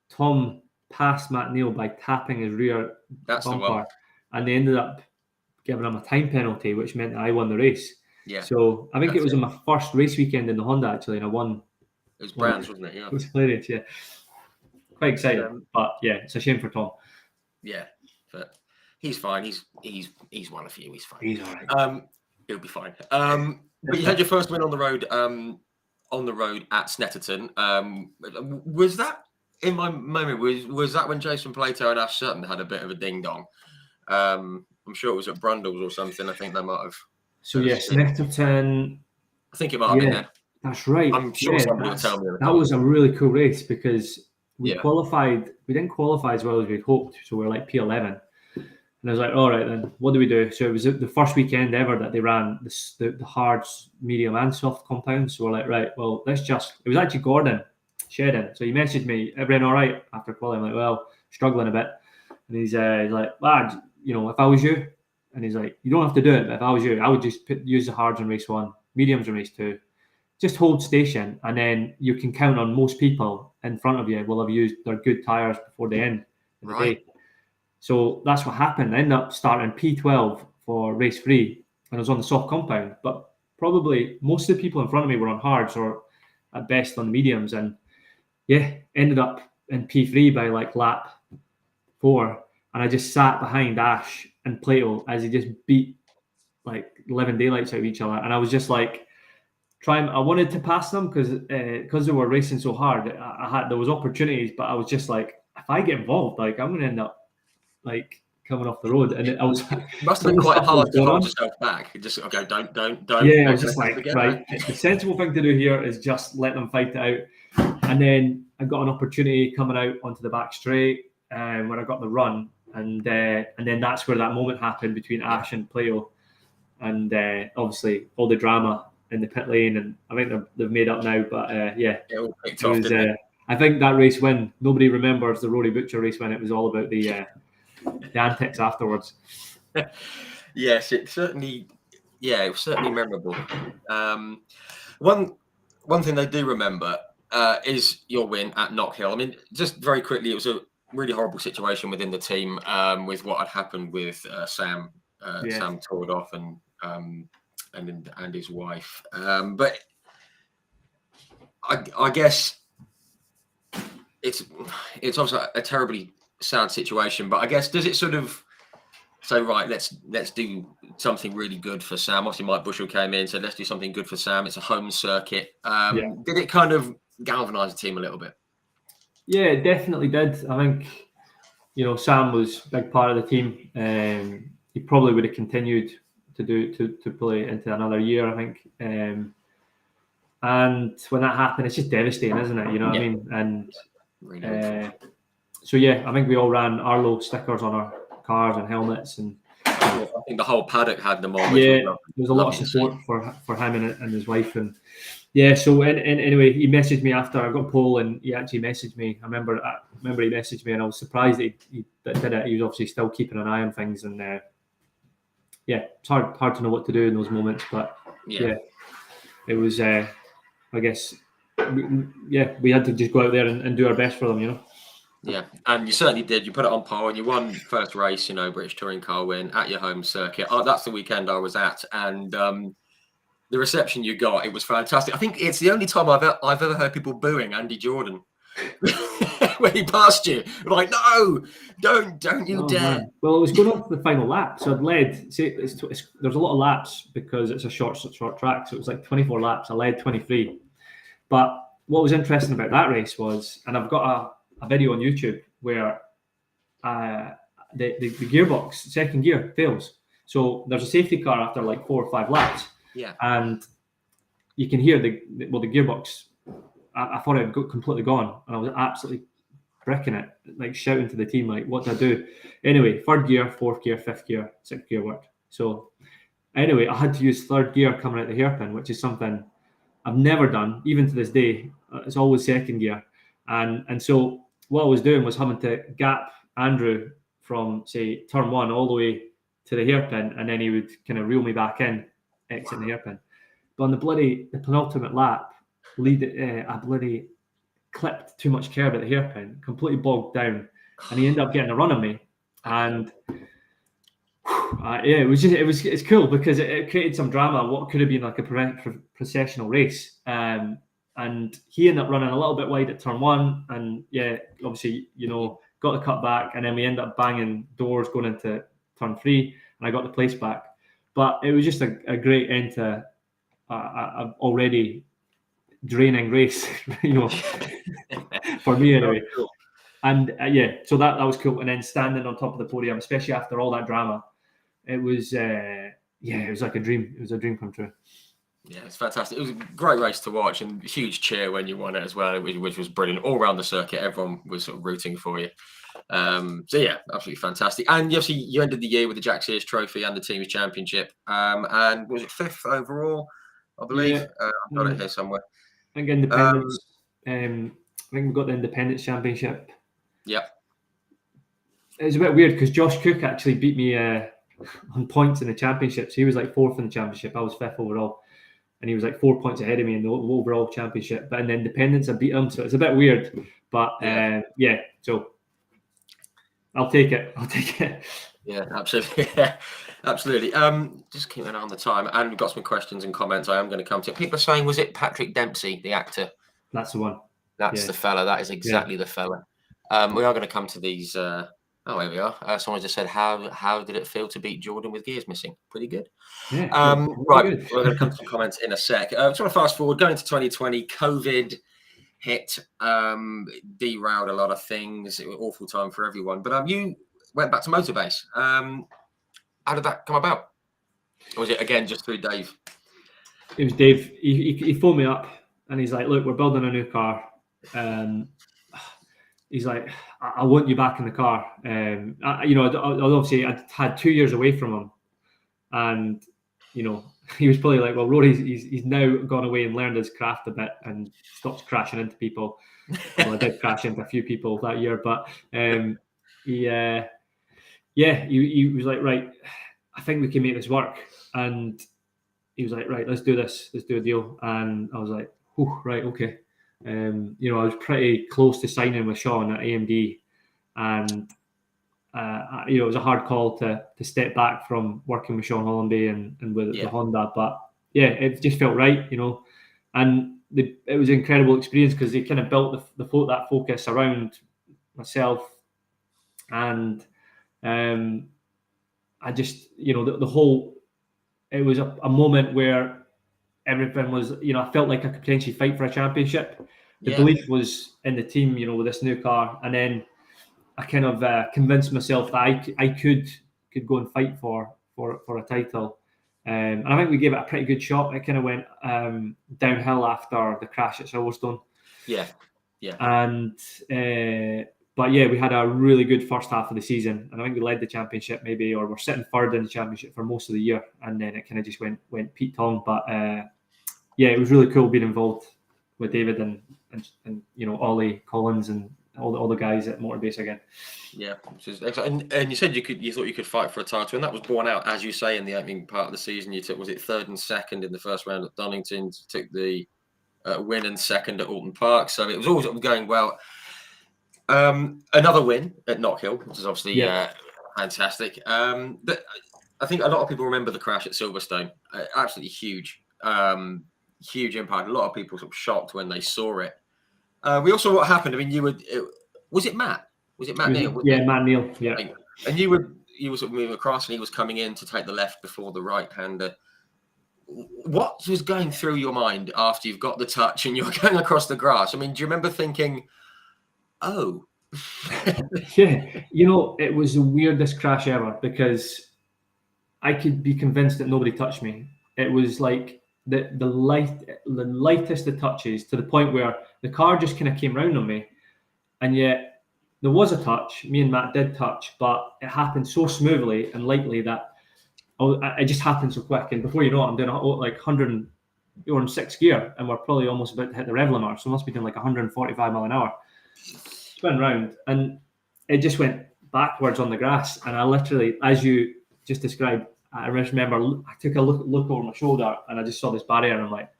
Tom passed Matt Neal by tapping his rear bumper, and they ended up giving him a time penalty, which meant that I won the race. Yeah. So I think it was in my first race weekend in the Honda, actually, and I won. It was Brands, wasn't it? Yeah. It was hilarious, yeah. Quite exciting, but yeah, it's a shame for Tom. Yeah, but he's fine. He's one of you. He's fine. He's all right. He'll be fine. But you had your first win on the road. On the road at Snetterton. Was that, in my memory, was that when Jason Plato and Ash Sutton had a bit of a ding dong? I'm sure it was at Brundles or something. I think they might have. So yes, Snetterton. I think it might have been there. That's right. I'm sure somebody will tell me. That was a really cool race because we qualified. We didn't qualify as well as we'd hoped, so we were like P11. And I was like, all right, then what do we do? So it was the first weekend ever that they ran the hard, medium, and soft compounds. So we're like, right, well, it was actually Gordon Shedden. So he messaged me, it ran all right after qualifying. I'm like, well, struggling a bit. And he's like, lad, if I was you, and he's like, you don't have to do it, but if I was you, I would just use the hards in race 1, mediums in race 2. Just hold station, and then you can count on most people in front of you will have used their good tyres before the end of the day. So that's what happened. I ended up starting P12 for race 3, and I was on the soft compound. But probably most of the people in front of me were on hards or at best on the mediums. And ended up in P3 by like lap 4. And I just sat behind Ash and Plato as he just beat like 11 daylights out of each other. And I was just like, I wanted to pass them because they were racing so hard. There was opportunities, but I was just like, if I get involved, like I'm going to end up like coming off the road. And I was it must have been quite hard to hold yourself back. Just okay, don't. Yeah, I was just like, right, the sensible thing to do here is just let them fight it out. And then I got an opportunity coming out onto the back straight where I got the run, and then that's where that moment happened between Ash and Plato, and obviously all the drama in the pit lane, and I think they've made up now. But I think that race win, nobody remembers the Rory Butcher race win. It was all about the antics afterwards. Yes, it was certainly memorable. One thing they do remember is your win at Knockhill. I mean, just very quickly, it was a really horrible situation within the team with what had happened with Sam. Sam tore off and his wife. But I guess it's also a terribly sad situation. But I guess does it sort of So right, let's do something really good for Sam. Obviously, Mike Bushell came in, so let's do something good for Sam. It's a home circuit. Did it kind of galvanise the team a little bit? Yeah, it definitely did. I think, Sam was a big part of the team. He probably would have continued to play into another year, I think. And when that happened, it's just devastating, isn't it? You know what I mean? And really so yeah, I think we all ran Arlo stickers on our cars and helmets, and I think the whole paddock had them on. Yeah, there was a lot of support for him and his wife, and yeah. So anyway, he messaged me after I got pole, and he actually messaged me. I remember he messaged me, and I was surprised that he did it. He was obviously still keeping an eye on things, and yeah, it's hard to know what to do in those moments, but yeah, it was. I guess, we had to just go out there and do our best for them, Yeah, and you certainly did. You put it on pole and you won first race, British Touring Car win at your home circuit. Oh, that's the weekend I was at, and the reception you got, it was fantastic. I think it's the only time I've ever heard people booing Andy Jordan when he passed you. Like, no, don't you dare. Man. Well, it was going on to the final lap, so I'd led. There's a lot of laps because it's a short track, so it was like 24 laps. I led 23. But what was interesting about that race was, and I've got a video on YouTube where the gearbox, second gear, fails. So there's a safety car after like 4 or 5 laps. Yeah. And you can hear the gearbox. I thought it had completely gone, and I was absolutely bricking it, like shouting to the team, like, what do I do? Anyway, third gear, fourth gear, fifth gear, sixth gear worked. So anyway, I had to use third gear coming out the hairpin, which is something I've never done, even to this day. It's always second gear. And so what I was doing was having to gap Andrew from, say, turn 1 all the way to the hairpin, and then he would kind of reel me back in, exiting the hairpin. But on the penultimate lap, I bloody clipped too much curb at the hairpin, completely bogged down, and he ended up getting a run on me. And it's cool because it created some drama. What could have been like a processional race, and he ended up running a little bit wide at turn 1, and obviously got the cut back, and then we ended up banging doors going into turn 3, and I got the place back. But it was just a great end to a already draining race, for me anyway. Cool. And so that was cool. And then standing on top of the podium, especially after all that drama, it was it was like a dream. It was a dream come true. Yeah, it's fantastic. It was a great race to watch, and a huge cheer when you won it as well, which was brilliant. All around the circuit, everyone was sort of rooting for you. So yeah, absolutely fantastic. And obviously, you ended the year with the Jack Sears Trophy and the Teams Championship. And was it 5th overall? I believe. I've got it here somewhere. I think Independence. I think we got the Independence Championship. Yep. It was a bit weird because Josh Cook actually beat me on points in the championship. So he was like 4th in the championship. I was 5th overall. And he was like 4 points ahead of me in the overall championship. But in the Independence, I beat him. So it's a bit weird. But so I'll take it. Yeah, absolutely. Yeah, absolutely. Just keep an eye on the time. And we've got some questions and comments I am going to come to. People are saying, was it Patrick Dempsey, the actor? That's the one. That's the fella. That is exactly the fella. We are going to come to these. Here we are. Someone just said, how did it feel to beat Jordan with gears missing? Pretty good. Yeah, right. Good. We're going to come to some comments in a sec. I just want to fast forward, going into 2020, COVID hit, derailed a lot of things. It was an awful time for everyone. But you went back to Motorbase. How did that come about? Or was it, again, just through Dave? It was Dave. He phoned me up and he's like, look, we're building a new car. He's like, I want you back in the car. Obviously I'd had 2 years away from him. And, he was probably like, well, Rory, he's now gone away and learned his craft a bit and stopped crashing into people. Well, I did crash into a few people that year, but he was like, right, I think we can make this work. And he was like, right, let's do this. Let's do a deal. And I was like, oh, right, okay. I was pretty close to signing with Sean at AMD, and it was a hard call to step back from working with Sean Hollanday and with the Honda, but it just felt right, and it was an incredible experience because they kind of built that focus around myself, and I just, the whole, it was a moment where everything was, I felt like I could potentially fight for a championship. The belief was in the team, with this new car, and then I kind of convinced myself that I could go and fight for a title. And I think we gave it a pretty good shot. It kind of went downhill after the crash at Silverstone. Yeah. And but yeah, we had a really good first half of the season, and I think we led the championship maybe, or we're sitting third in the championship for most of the year, and then it kind of just went Pete Tong. But yeah, it was really cool being involved with David and Ollie Collins and all the guys at Motorbase again. Yeah, which is excellent. And you said you thought you could fight for a title, and that was borne out, as you say, in the opening part of the season. You took, was it third and second in the first round at Donington? You took the win and second at Alton Park, so it was all going well. Another win at Knockhill, which is obviously fantastic. But I think a lot of people remember the crash at Silverstone. Absolutely huge, huge impact. A lot of people sort of shocked when they saw it. We also, what happened? I mean, was it Matt? Was it Matt Neal? Yeah, Matt Neal. Yeah. And you were sort of moving across, and he was coming in to take the left before the right-hander. What was going through your mind after you've got the touch and you're going across the grass? I mean, do you remember thinking, oh? Yeah, it was the weirdest crash ever, because I could be convinced that nobody touched me. It was like the lightest of touches, to the point where the car just kind of came round on me, and yet there was a touch. Me and Matt did touch, but it happened so smoothly and lightly that it just happened so quick. And before you know it, I'm doing like 100, you're in sixth gear, and we're probably almost about to hit the rev limiter, so I must be doing like 145 mile an hour. Spin round, and it just went backwards on the grass. And I literally, as you just described, I remember I took a look over my shoulder, and I just saw this barrier, and I'm like,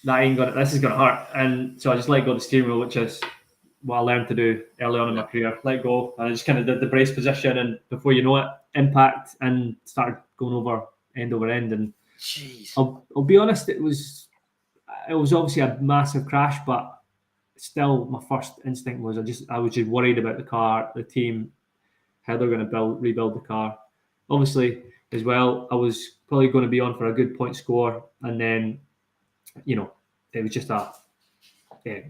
this is gonna hurt. And so I just let go of the steering wheel, which is what I learned to do early on in my career. Let go, and I just kind of did the brace position, and before you know it, impact, and started going over end. And jeez, I'll be honest, it was obviously a massive crash, but still, my first instinct was I was just worried about the car, the team, how they're going to rebuild the car. Obviously, as well, I was probably going to be on for a good point score, and then, it was just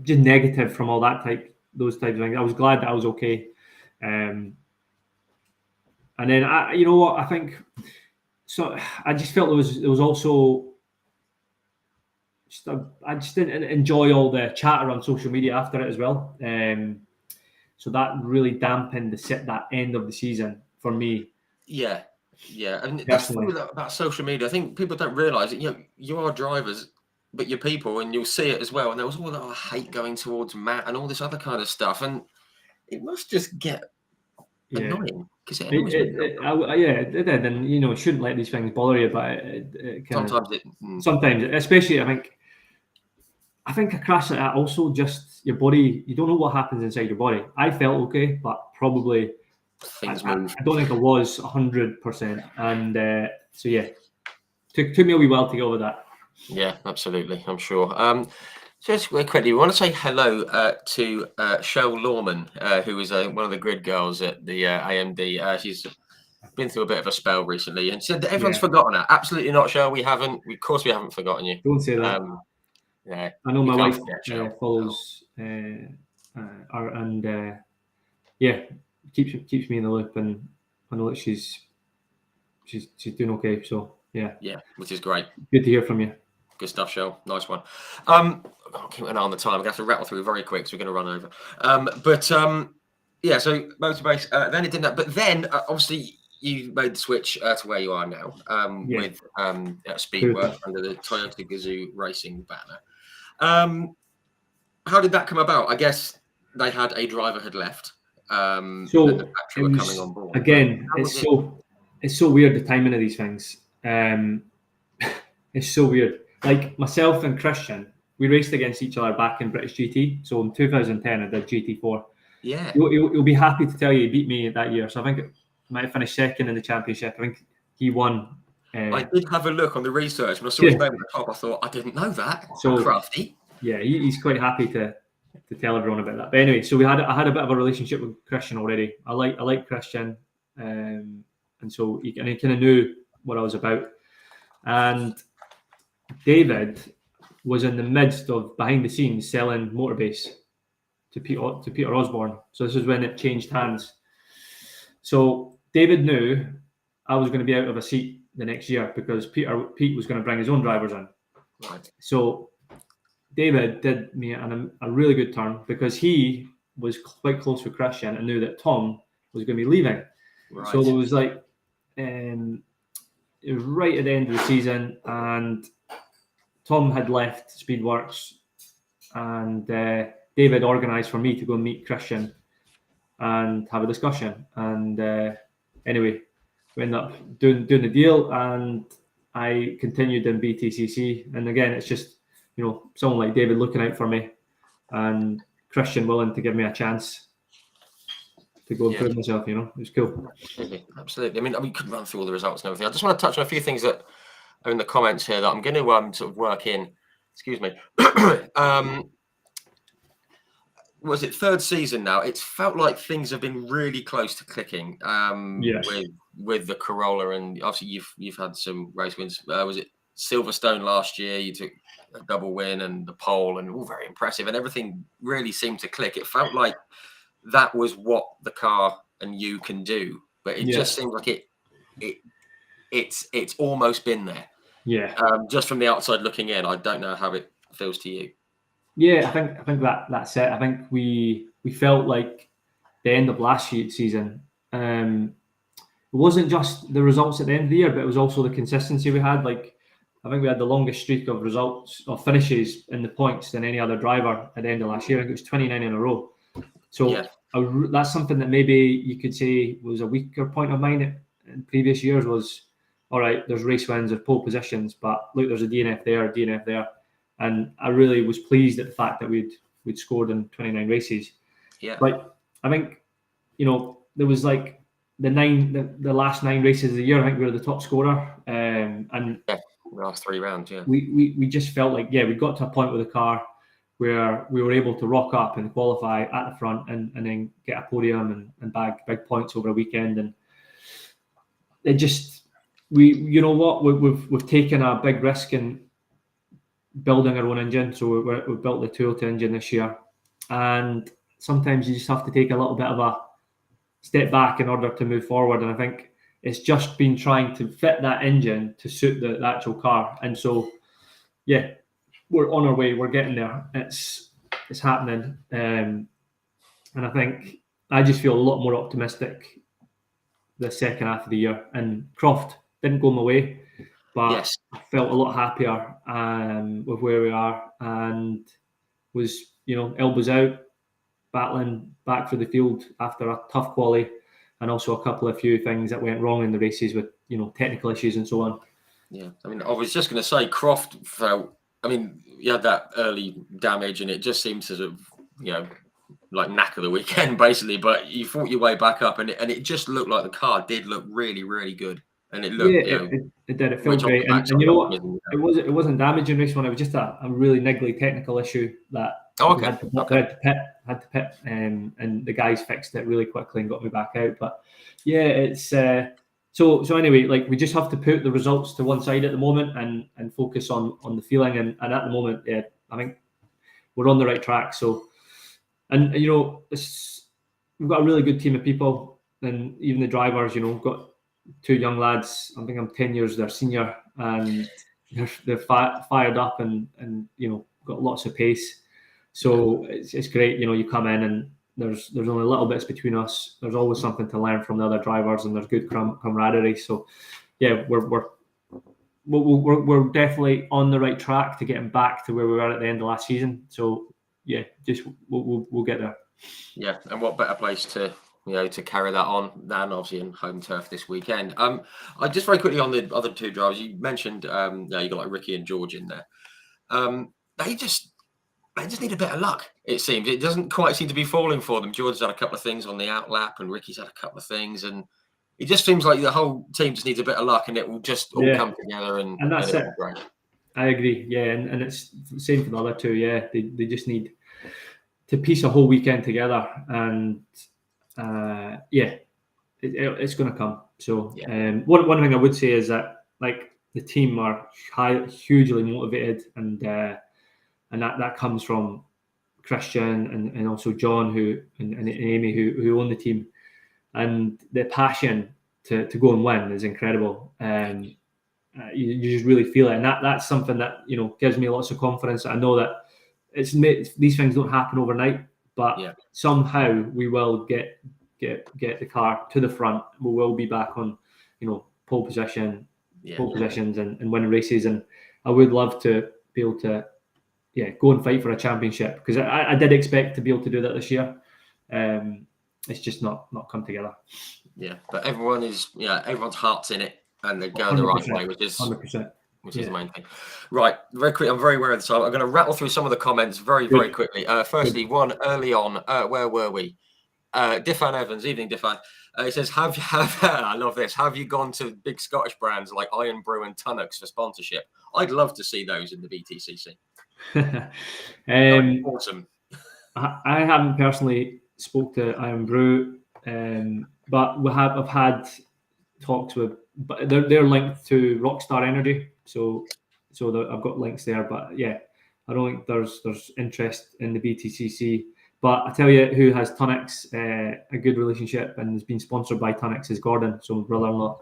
just negative from all those types of things. I was glad that I was okay, and then I think so. I just felt there was also. I just didn't enjoy all the chatter on social media after it as well. So that really dampened that end of the season for me. Yeah. And that's the thing about social media. I think people don't realise that you are drivers, but you're people, and you'll see it as well. And there was all that hate going towards Matt and all this other kind of stuff, and it must just get annoying, because it did, and you shouldn't let these things bother you, but sometimes, especially I think a crash like that also, just your body, you don't know what happens inside your body. I felt okay, but probably things move. I don't think I was 100%, and so yeah, took me a wee while to get over that. Yeah, absolutely, I'm sure. Just quickly, we want to say hello to Cheryl Lawman, who is one of the grid girls at the AMD. She's been through a bit of a spell recently, and said that everyone's forgotten her. Absolutely not, Cheryl. We haven't. Of course, we haven't forgotten you. Don't say that. Yeah, I know my wife follows her, and keeps me in the loop, and I know that she's doing okay. So yeah, which is great. Good to hear from you. Good stuff, Shell. Nice one. I'll keep an eye on the time. I'm going to have to rattle through very quick, so we're going to run over. So Motorbase, then it didn't. But then, obviously, you made the switch to where you are now with Speedwork under the Toyota Gazoo Racing banner. How did that come about? I guess they had a driver had left. So the factory were coming on board. Again, it's so weird, the timing of these things. It's so weird. Like myself and Christian, we raced against each other back in British GT. So in 2010, I did GT4. Yeah. You'll be happy to tell you he beat me that year. So I think it might have finished second in the championship. I think he won. I did have a look on the research. When I saw his name at the top, I thought, I didn't know that. So crafty. Yeah, he's quite happy to tell everyone about that. But anyway, so I had a bit of a relationship with Christian already. I like Christian. and so he kind of knew what I was about. And David was in the midst of behind the scenes selling Motorbase to Peter Osborne. So this is when it changed hands. So David knew I was going to be out of a seat the next year because Pete was going to bring his own drivers in. Right. So David did me a really good turn because he was quite close with Christian and knew that Tom was going to be leaving. Right. So there was like, it was right at the end of the season, and Tom had left Speedworks, and David organised for me to go and meet Christian and have a discussion. And anyway, we ended up doing the deal, and I continued in BTCC. And again, it's just, someone like David looking out for me, and Christian willing to give me a chance to go and prove myself. It was cool. Absolutely. I mean, we could run through all the results and everything. I just want to touch on a few things that are in the comments here that I'm going to sort of work in. Excuse me. Was it third season now? It's felt like things have been really close to clicking. With the Corolla, and obviously you've had some race wins. Was it Silverstone last year? You took a double win and the pole, and all very impressive, and everything really seemed to click. It felt like that was what the car and you can do, but it just seemed like it's almost been there. Yeah. Just from the outside looking in, I don't know how it feels to you. Yeah, I think that's it. I think we felt like the end of last year's season. It wasn't just the results at the end of the year, but it was also the consistency we had. Like, I think we had the longest streak of results or finishes in the points than any other driver at the end of last year. I think it was 29 in a row. So that's something that maybe you could say was a weaker point of mine in previous years. Was, all right, there's race wins, there's pole positions, but look, there's a DNF there. And I really was pleased at the fact that we'd scored in 29 races. Yeah. But I think, there was like the last 9 races of the year, I think we were the top scorer. And the last 3 rounds, we just felt like, we got to a point with the car where we were able to rock up and qualify at the front and then get a podium and bag big points over a weekend. And it just, we've taken a big risk in building our own engine. So we've built the Toyota engine this year, and sometimes you just have to take a little bit of a step back in order to move forward. And I think it's just been trying to fit that engine to suit the actual car. And so, we're on our way. We're getting there. It's happening. And I think I just feel a lot more optimistic the second half of the year. And Croft didn't go my way, but I felt a lot happier with where we are, and was, elbows out, battling back for the field after a tough quali, and also a few things that went wrong in the races with, technical issues and so on. Yeah, I mean, I was just going to say, Croft felt, you had that early damage, and it just seemed to sort of, like knacker the weekend basically. But you fought your way back up, and it just looked like the car did look really, really good, and it looked. It did. It felt great, and you know what? It wasn't damaging race one. It was just a really niggly technical issue that had to pit, and the guys fixed it really quickly and got me back out. But it's. So anyway, like, we just have to put the results to one side at the moment and focus on the feeling. And at the moment, I think we're on the right track. So, and we've got a really good team of people, and even the drivers, we've got 2 young lads. I think I'm 10 years their senior, and they're fired up and got lots of pace. So it's great. You come in and there's only little bits between us. There's always something to learn from the other drivers, and there's good camaraderie. So we're definitely on the right track to getting back to where we were at the end of last season. So just we'll get there. Yeah, and what better place to carry that on than obviously in home turf this weekend. I just very quickly on the other 2 drivers you mentioned. You got like Ricky and George in there. They just need a bit of luck, it seems. It doesn't quite seem to be falling for them. George's had a couple of things on the outlap, and Ricky's had a couple of things, and it just seems like the whole team just needs a bit of luck, and it will just all come together. And that's it. I agree. Yeah, and it's the same for the other 2. Yeah, they just need to piece a whole weekend together, and it's going to come. So Yeah. one thing I would say is that like the team are hugely motivated, and that comes from Christian and also John and Amy who own the team, and the passion to go and win is incredible. You just really feel it, and that's something that gives me lots of confidence. I know that these things don't happen overnight, but somehow we will get the car to the front. We will be back on pole positions and winning races. And I would love to be able to go and fight for a championship, because I did expect to be able to do that this year. It's just not come together. Yeah, but everyone's heart's in it, and they're going the right way, which is 100%. Which is the main thing. Right, very quick. I'm very aware of the time. I'm going to rattle through some of the comments very quickly. Firstly, one early on. Where were we? Diffan Evans, evening Diffan. He says, "Have I love this? Have you gone to big Scottish brands like Iron Brew and Tunnocks for sponsorship? I'd love to see those in the BTCC. Awesome. I haven't personally spoke to Iron Brew, but I've had talks with, but they're linked to Rockstar Energy, so I've got links there. But I don't think there's interest in the BTCC. But I tell you, who has Tunnocks a good relationship and has been sponsored by Tunnocks is Gordon, so my brother-in-law.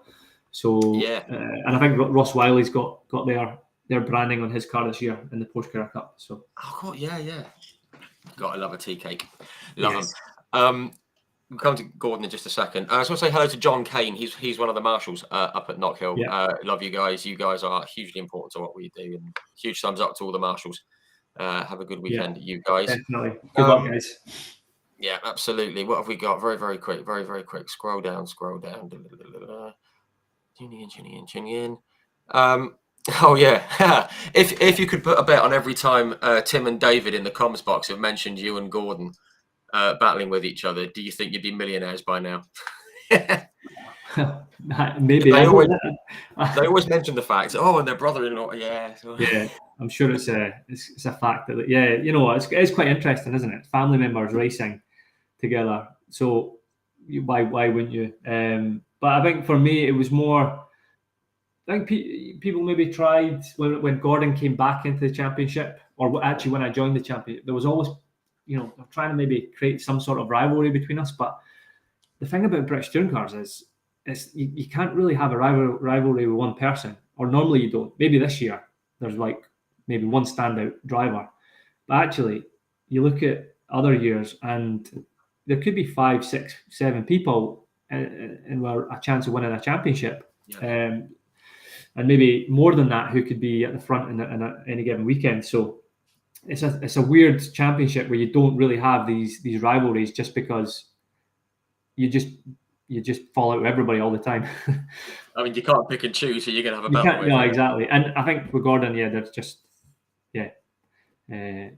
So and I think Ross Wiley's got their branding on his car this year in the Porsche Carrera Cup. So gotta love a tea cake. Love them. We'll come to Gordon in just a second. I just want to say hello to John Kane. He's one of the marshals up at Knockhill. Love you guys. You guys are hugely important to what we do, and huge thumbs up to all the marshals. Have a good weekend, you guys. Definitely. Good luck, guys. Yeah, absolutely. What have we got? Very quick. Very quick. Scroll down. Tune in. Oh yeah. If you could put a bet on every time Tim and David in the comms box have mentioned you and Gordon battling with each other, do you think you'd be millionaires by now? Maybe. They always mention the fact, and their brother-in-law. Yeah, I'm sure it's a fact that it's quite interesting, isn't it? Family members racing together. So why wouldn't you? But I think for me it was more. I think people maybe tried when Gordon came back into the championship, or actually when I joined the championship, there was always, trying to maybe create some sort of rivalry between us. But the thing about British touring cars is you can't really have a rivalry with one person, or normally you don't. Maybe this year there's like maybe one standout driver, but actually you look at other years and there could be 5, 6, 7 people and we're a chance of winning a championship. And maybe more than that, who could be at the front in any given weekend. So it's a weird championship where you don't really have these rivalries, just because you just fall out with everybody all the time. I mean, you can't pick and choose who you're going to have a battle with. No, exactly. And I think with Gordon, there's just I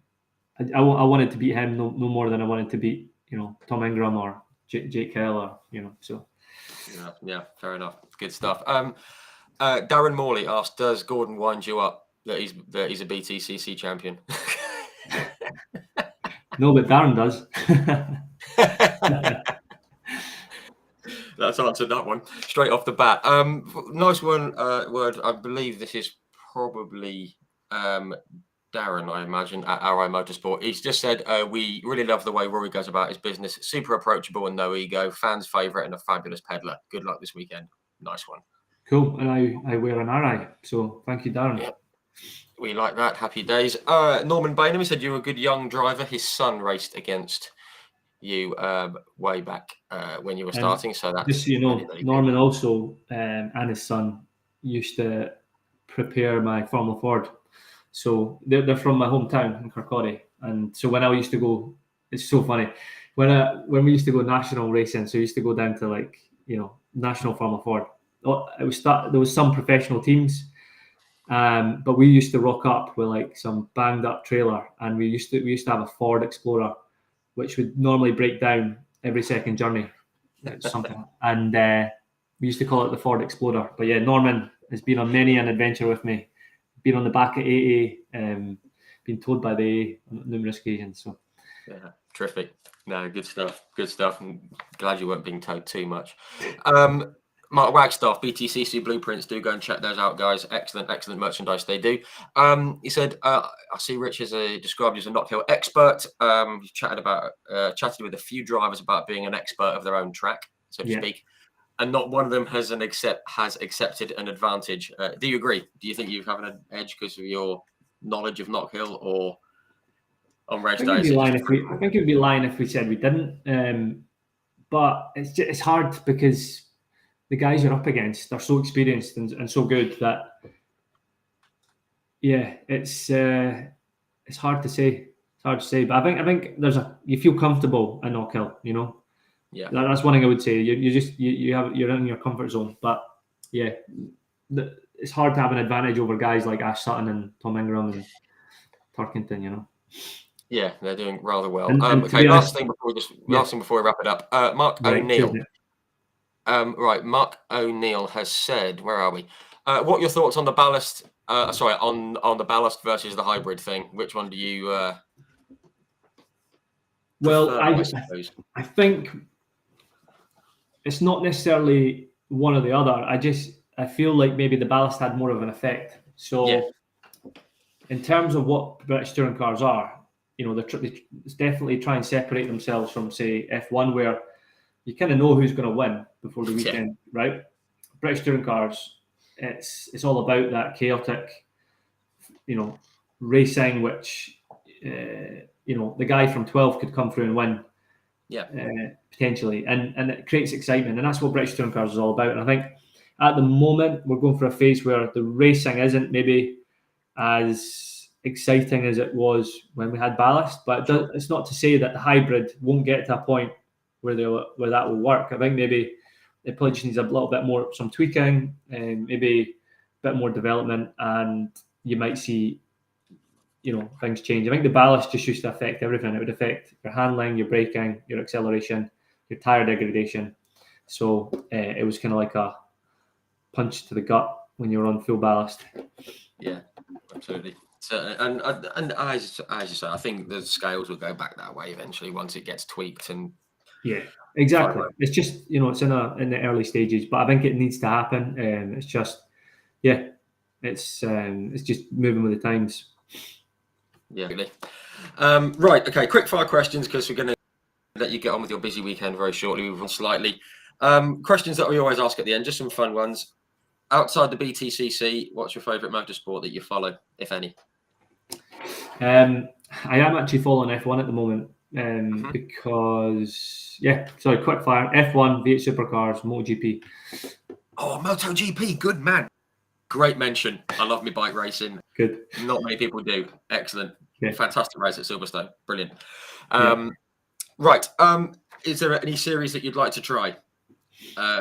wanted to beat him no more than I wanted to beat Tom Ingram or Jake Hill so. Yeah, fair enough. Good stuff. Darren Morley asked, "Does Gordon wind you up that he's a BTCC champion?" No, but Darren does. That's answered that one straight off the bat. Nice one. Word. I believe this is probably Darren, I imagine, at RI Motorsport. He's just said, "We really love the way Rory goes about his business. Super approachable and no ego. Fans' favourite and a fabulous peddler. Good luck this weekend." Nice one. Cool. And I wear an RI, so thank you, Darren. Yeah, we like that. Happy days. Norman Bainham, he said you were a good young driver. His son raced against you way back when you were starting. So that's just Norman also and his son used to prepare my Formula Ford. So they're from my hometown in Kirkcaldy, and so when I used to go, it's so funny when we used to go national racing. So we used to go down to national Formula Ford. There was some professional teams, but we used to rock up with some banged up trailer, and we used to have a Ford Explorer, which would normally break down every second journey, something, and we used to call it the Ford Explorer. But Norman has been on many an adventure with me, been on the back of AA, been towed by the AA on numerous occasions. So terrific. No, good stuff. Good stuff. I'm glad you weren't being told too much. Mark Wagstaff, BTCC Blueprints, do go and check those out, guys. Excellent merchandise they do. He said, I see Rich is described as a Knockhill expert. We've chatted with a few drivers about being an expert of their own track, so to speak, and not one of them has accepted an advantage. Do you agree? Do you think you have an edge because of your knowledge of Knockhill, or on race days? I think it would be lying if we said we didn't. But it's hard because the guys you're up against are so experienced and so good that, it's hard to say. It's hard to say. But I think you feel comfortable in Knockhill, you know. Yeah, that's one thing I would say. You're in your comfort zone. But yeah, it's hard to have an advantage over guys like Ash Sutton and Tom Ingram and Turkington, you know. Yeah, they're doing rather well. And okay, last thing before we wrap it up. Mark O'Neill. Right, Mark O'Neill has said, where are we? What are your thoughts on the ballast? On the ballast versus the hybrid thing? Which one do you? Well, prefer, I think it's not necessarily one or the other. I feel like maybe the ballast had more of an effect. So, in terms of what British touring cars are, you know, they definitely try and separate themselves from, say, F1, where you kind of know who's going to win before the weekend, right? British touring cars, it's all about that chaotic, you know, racing, which, you know, the guy from 12 could come through and win, potentially, and it creates excitement, and that's what British touring cars is all about. And I think at the moment we're going for a phase where the racing isn't maybe as exciting as it was when we had ballast, but it's not to say that the hybrid won't get to a point where that will work. I think maybe it probably just needs a little bit more, some tweaking, and maybe a bit more development, and you might see, you know, things change. I think the ballast just used to affect everything. It would affect your handling, your braking, your acceleration, your tyre degradation. So it was kind of like a punch to the gut when you're on full ballast. Yeah, absolutely. So, and as you say, I think the scales will go back that way eventually once it gets tweaked. And yeah, exactly. It's just, you know, it's in the early stages, but I think it needs to happen. It's just, it's just moving with the times. Yeah. Right. Okay. Quick fire questions, because we're going to let you get on with your busy weekend very shortly. We've run slightly. Questions that we always ask at the end, just some fun ones. Outside the BTCC, what's your favourite motorsport that you follow, if any? I am actually following F1 at the moment, because quick fire: F1, V8 Supercars, MotoGP. Oh, MotoGP, good man. Great mention. I love me bike racing. Good. Not many people do. Excellent. Yeah. Fantastic race at Silverstone. Brilliant. Right. Is there any series that you'd like to try?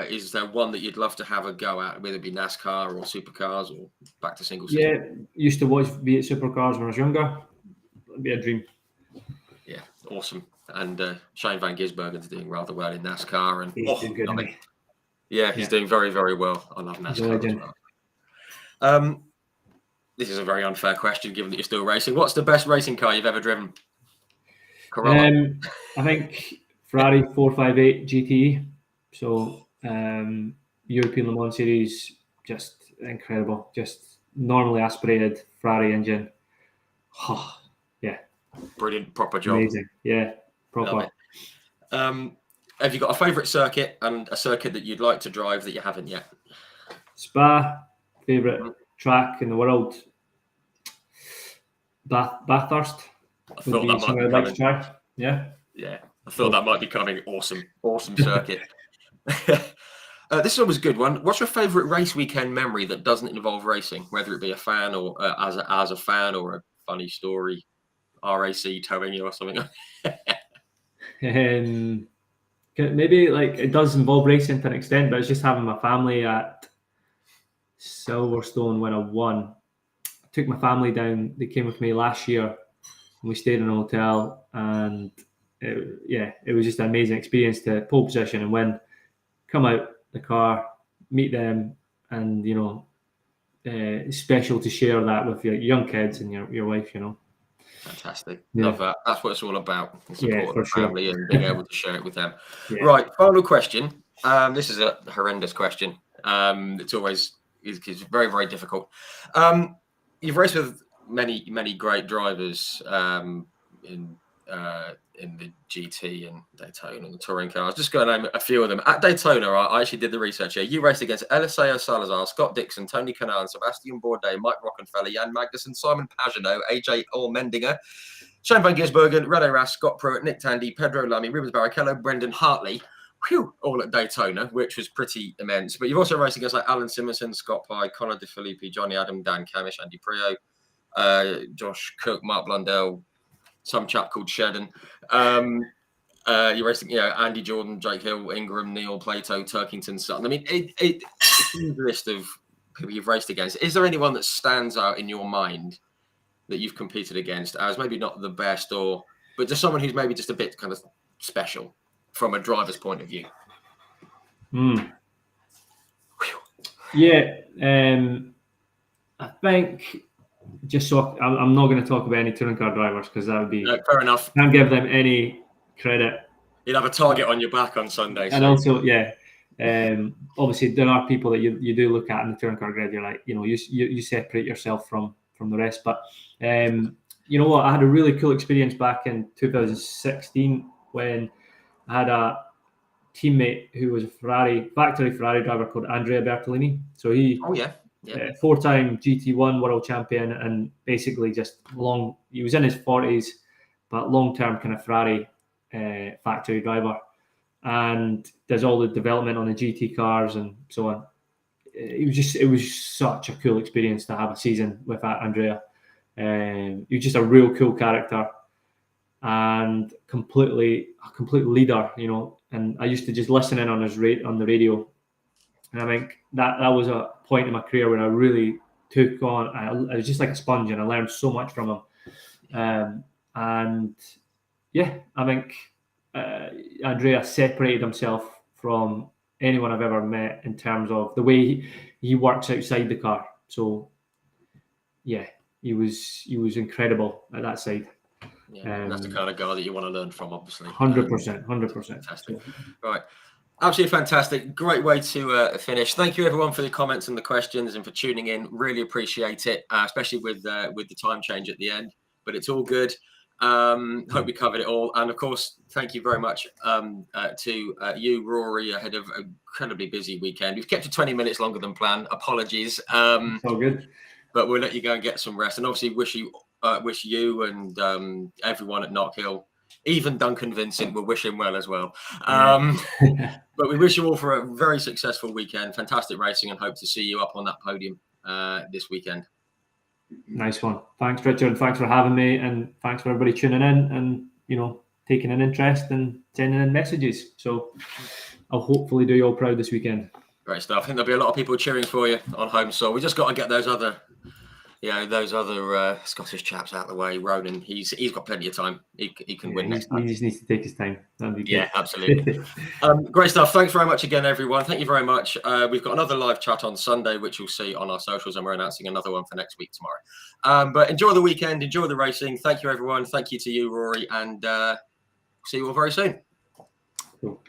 Is there one that you'd love to have a go at, whether it be NASCAR or supercars or back to single season? Yeah, used to watch V8 Supercars when I was younger. That'd be a dream. Yeah, awesome. And Shane Van Gisbergen's doing rather well in NASCAR, and he's doing good. He's doing very, very well. I love NASCAR as well. This is a very unfair question, given that you're still racing. What's the best racing car you've ever driven? I think Ferrari 458 GTE. So European Le Mans Series, just incredible. Just normally aspirated Ferrari engine. Oh, yeah. Brilliant, proper job. Amazing. Yeah, proper. Have you got a favourite circuit and a circuit that you'd like to drive that you haven't yet? Spa, favourite track in the world. Bathurst. I thought that might be coming. Try. Yeah. I thought that might be coming. Awesome circuit. This one was a good one. What's your favourite race weekend memory that doesn't involve racing, whether it be a fan or as a fan, or a funny story, RAC towing you or something? Maybe like it does involve racing to an extent, but it's just having my family at Silverstone when I won. I took my family down. They came with me last year, and we stayed in a hotel, and it was just an amazing experience to pole position and win. Come out the car, meet them, and it's special to share that with your young kids and your wife. Fantastic. Yeah. Love that. That's what it's all about. Supporting for the family sure. and being able to share it with them. Yeah. Right. Final question. This is a horrendous question. It's always is very, very difficult. You've raced with many great drivers in the GT and Daytona and the touring cars. Just going to name a few of them. At Daytona, I actually did the research here. You raced against Eliseo Salazar, Scott Dixon, Tony Kanaan, Sebastian Bourdais, Mike Rockenfeller, Jan Magnussen, Simon Pagenaud, AJ Allmendinger, Shane van Gisbergen, René Rast, Scott Pruitt, Nick Tandy, Pedro Lamy, Rubens Barrichello, Brendan Hartley. Whew, all at Daytona, which was pretty immense. But you've also raced against like Alan Simonson, Scott Pye, Conor De Filippi, Johnny Adam, Dan Camish, Andy Prio, Josh Cook, Mark Blundell, some chap called Shedden. You're racing, Andy Jordan, Jake Hill, Ingram, Neil, Plato, Turkington, Sutton. I mean, it's a list of people you've raced against. Is there anyone that stands out in your mind that you've competed against as maybe not the best, but just someone who's maybe just a bit kind of special from a driver's point of view? Yeah, I think just so I'm not going to talk about any touring car drivers because that would be fair enough. Can't give them any credit. You'd have a target on your back on Sunday. And also, obviously there are people that you do look at in the touring car grid. You're like, you separate yourself from the rest. But you know what? I had a really cool experience back in 2016 when I had a teammate who was a factory Ferrari driver called Andrea Bertolini. So he, four-time GT1 world champion, and basically he was in his 40s, but long-term kind of Ferrari factory driver, and does all the development on the GT cars and so on. It was such a cool experience to have a season with Andrea. He was just a real cool character and a complete leader, and I used to just listen in on on the radio, and I think that was a point in my career where I really took on. I was just like a sponge, and I learned so much from him. And yeah, I think Andrea separated himself from anyone I've ever met in terms of the way he works outside the car. So yeah, he was incredible at that side. Yeah, that's the kind of guy that you want to learn from, obviously. 100%. Fantastic. Right. Absolutely fantastic. Great way to finish. Thank you, everyone, for the comments and the questions and for tuning in. Really appreciate it, especially with the time change at the end. But it's all good. Hope we covered it all. And, of course, thank you very much to you, Rory, ahead of an incredibly busy weekend. We've kept it 20 minutes longer than planned. Apologies. It's all good. But we'll let you go and get some rest. And, obviously, wish you and everyone at Knockhill, even Duncan Vincent, will wish him well as well. But we wish you all for a very successful weekend, fantastic racing, and hope to see you up on that podium this weekend. Nice one. Thanks, Richard. Thanks for having me, and thanks for everybody tuning in and taking an interest and sending in messages. So I'll hopefully do you all proud this weekend. Great stuff. I think there'll be a lot of people cheering for you on home. So we just got to get those other Scottish chaps out of the way. Ronan, he's got plenty of time. He can win next time. He just needs to take his time. That'd be good. Yeah, absolutely. Great stuff. Thanks very much again, everyone. Thank you very much. We've got another live chat on Sunday, which you'll see on our socials, and we're announcing another one for next week tomorrow. But enjoy the weekend. Enjoy the racing. Thank you, everyone. Thank you to you, Rory, and see you all very soon. Cool.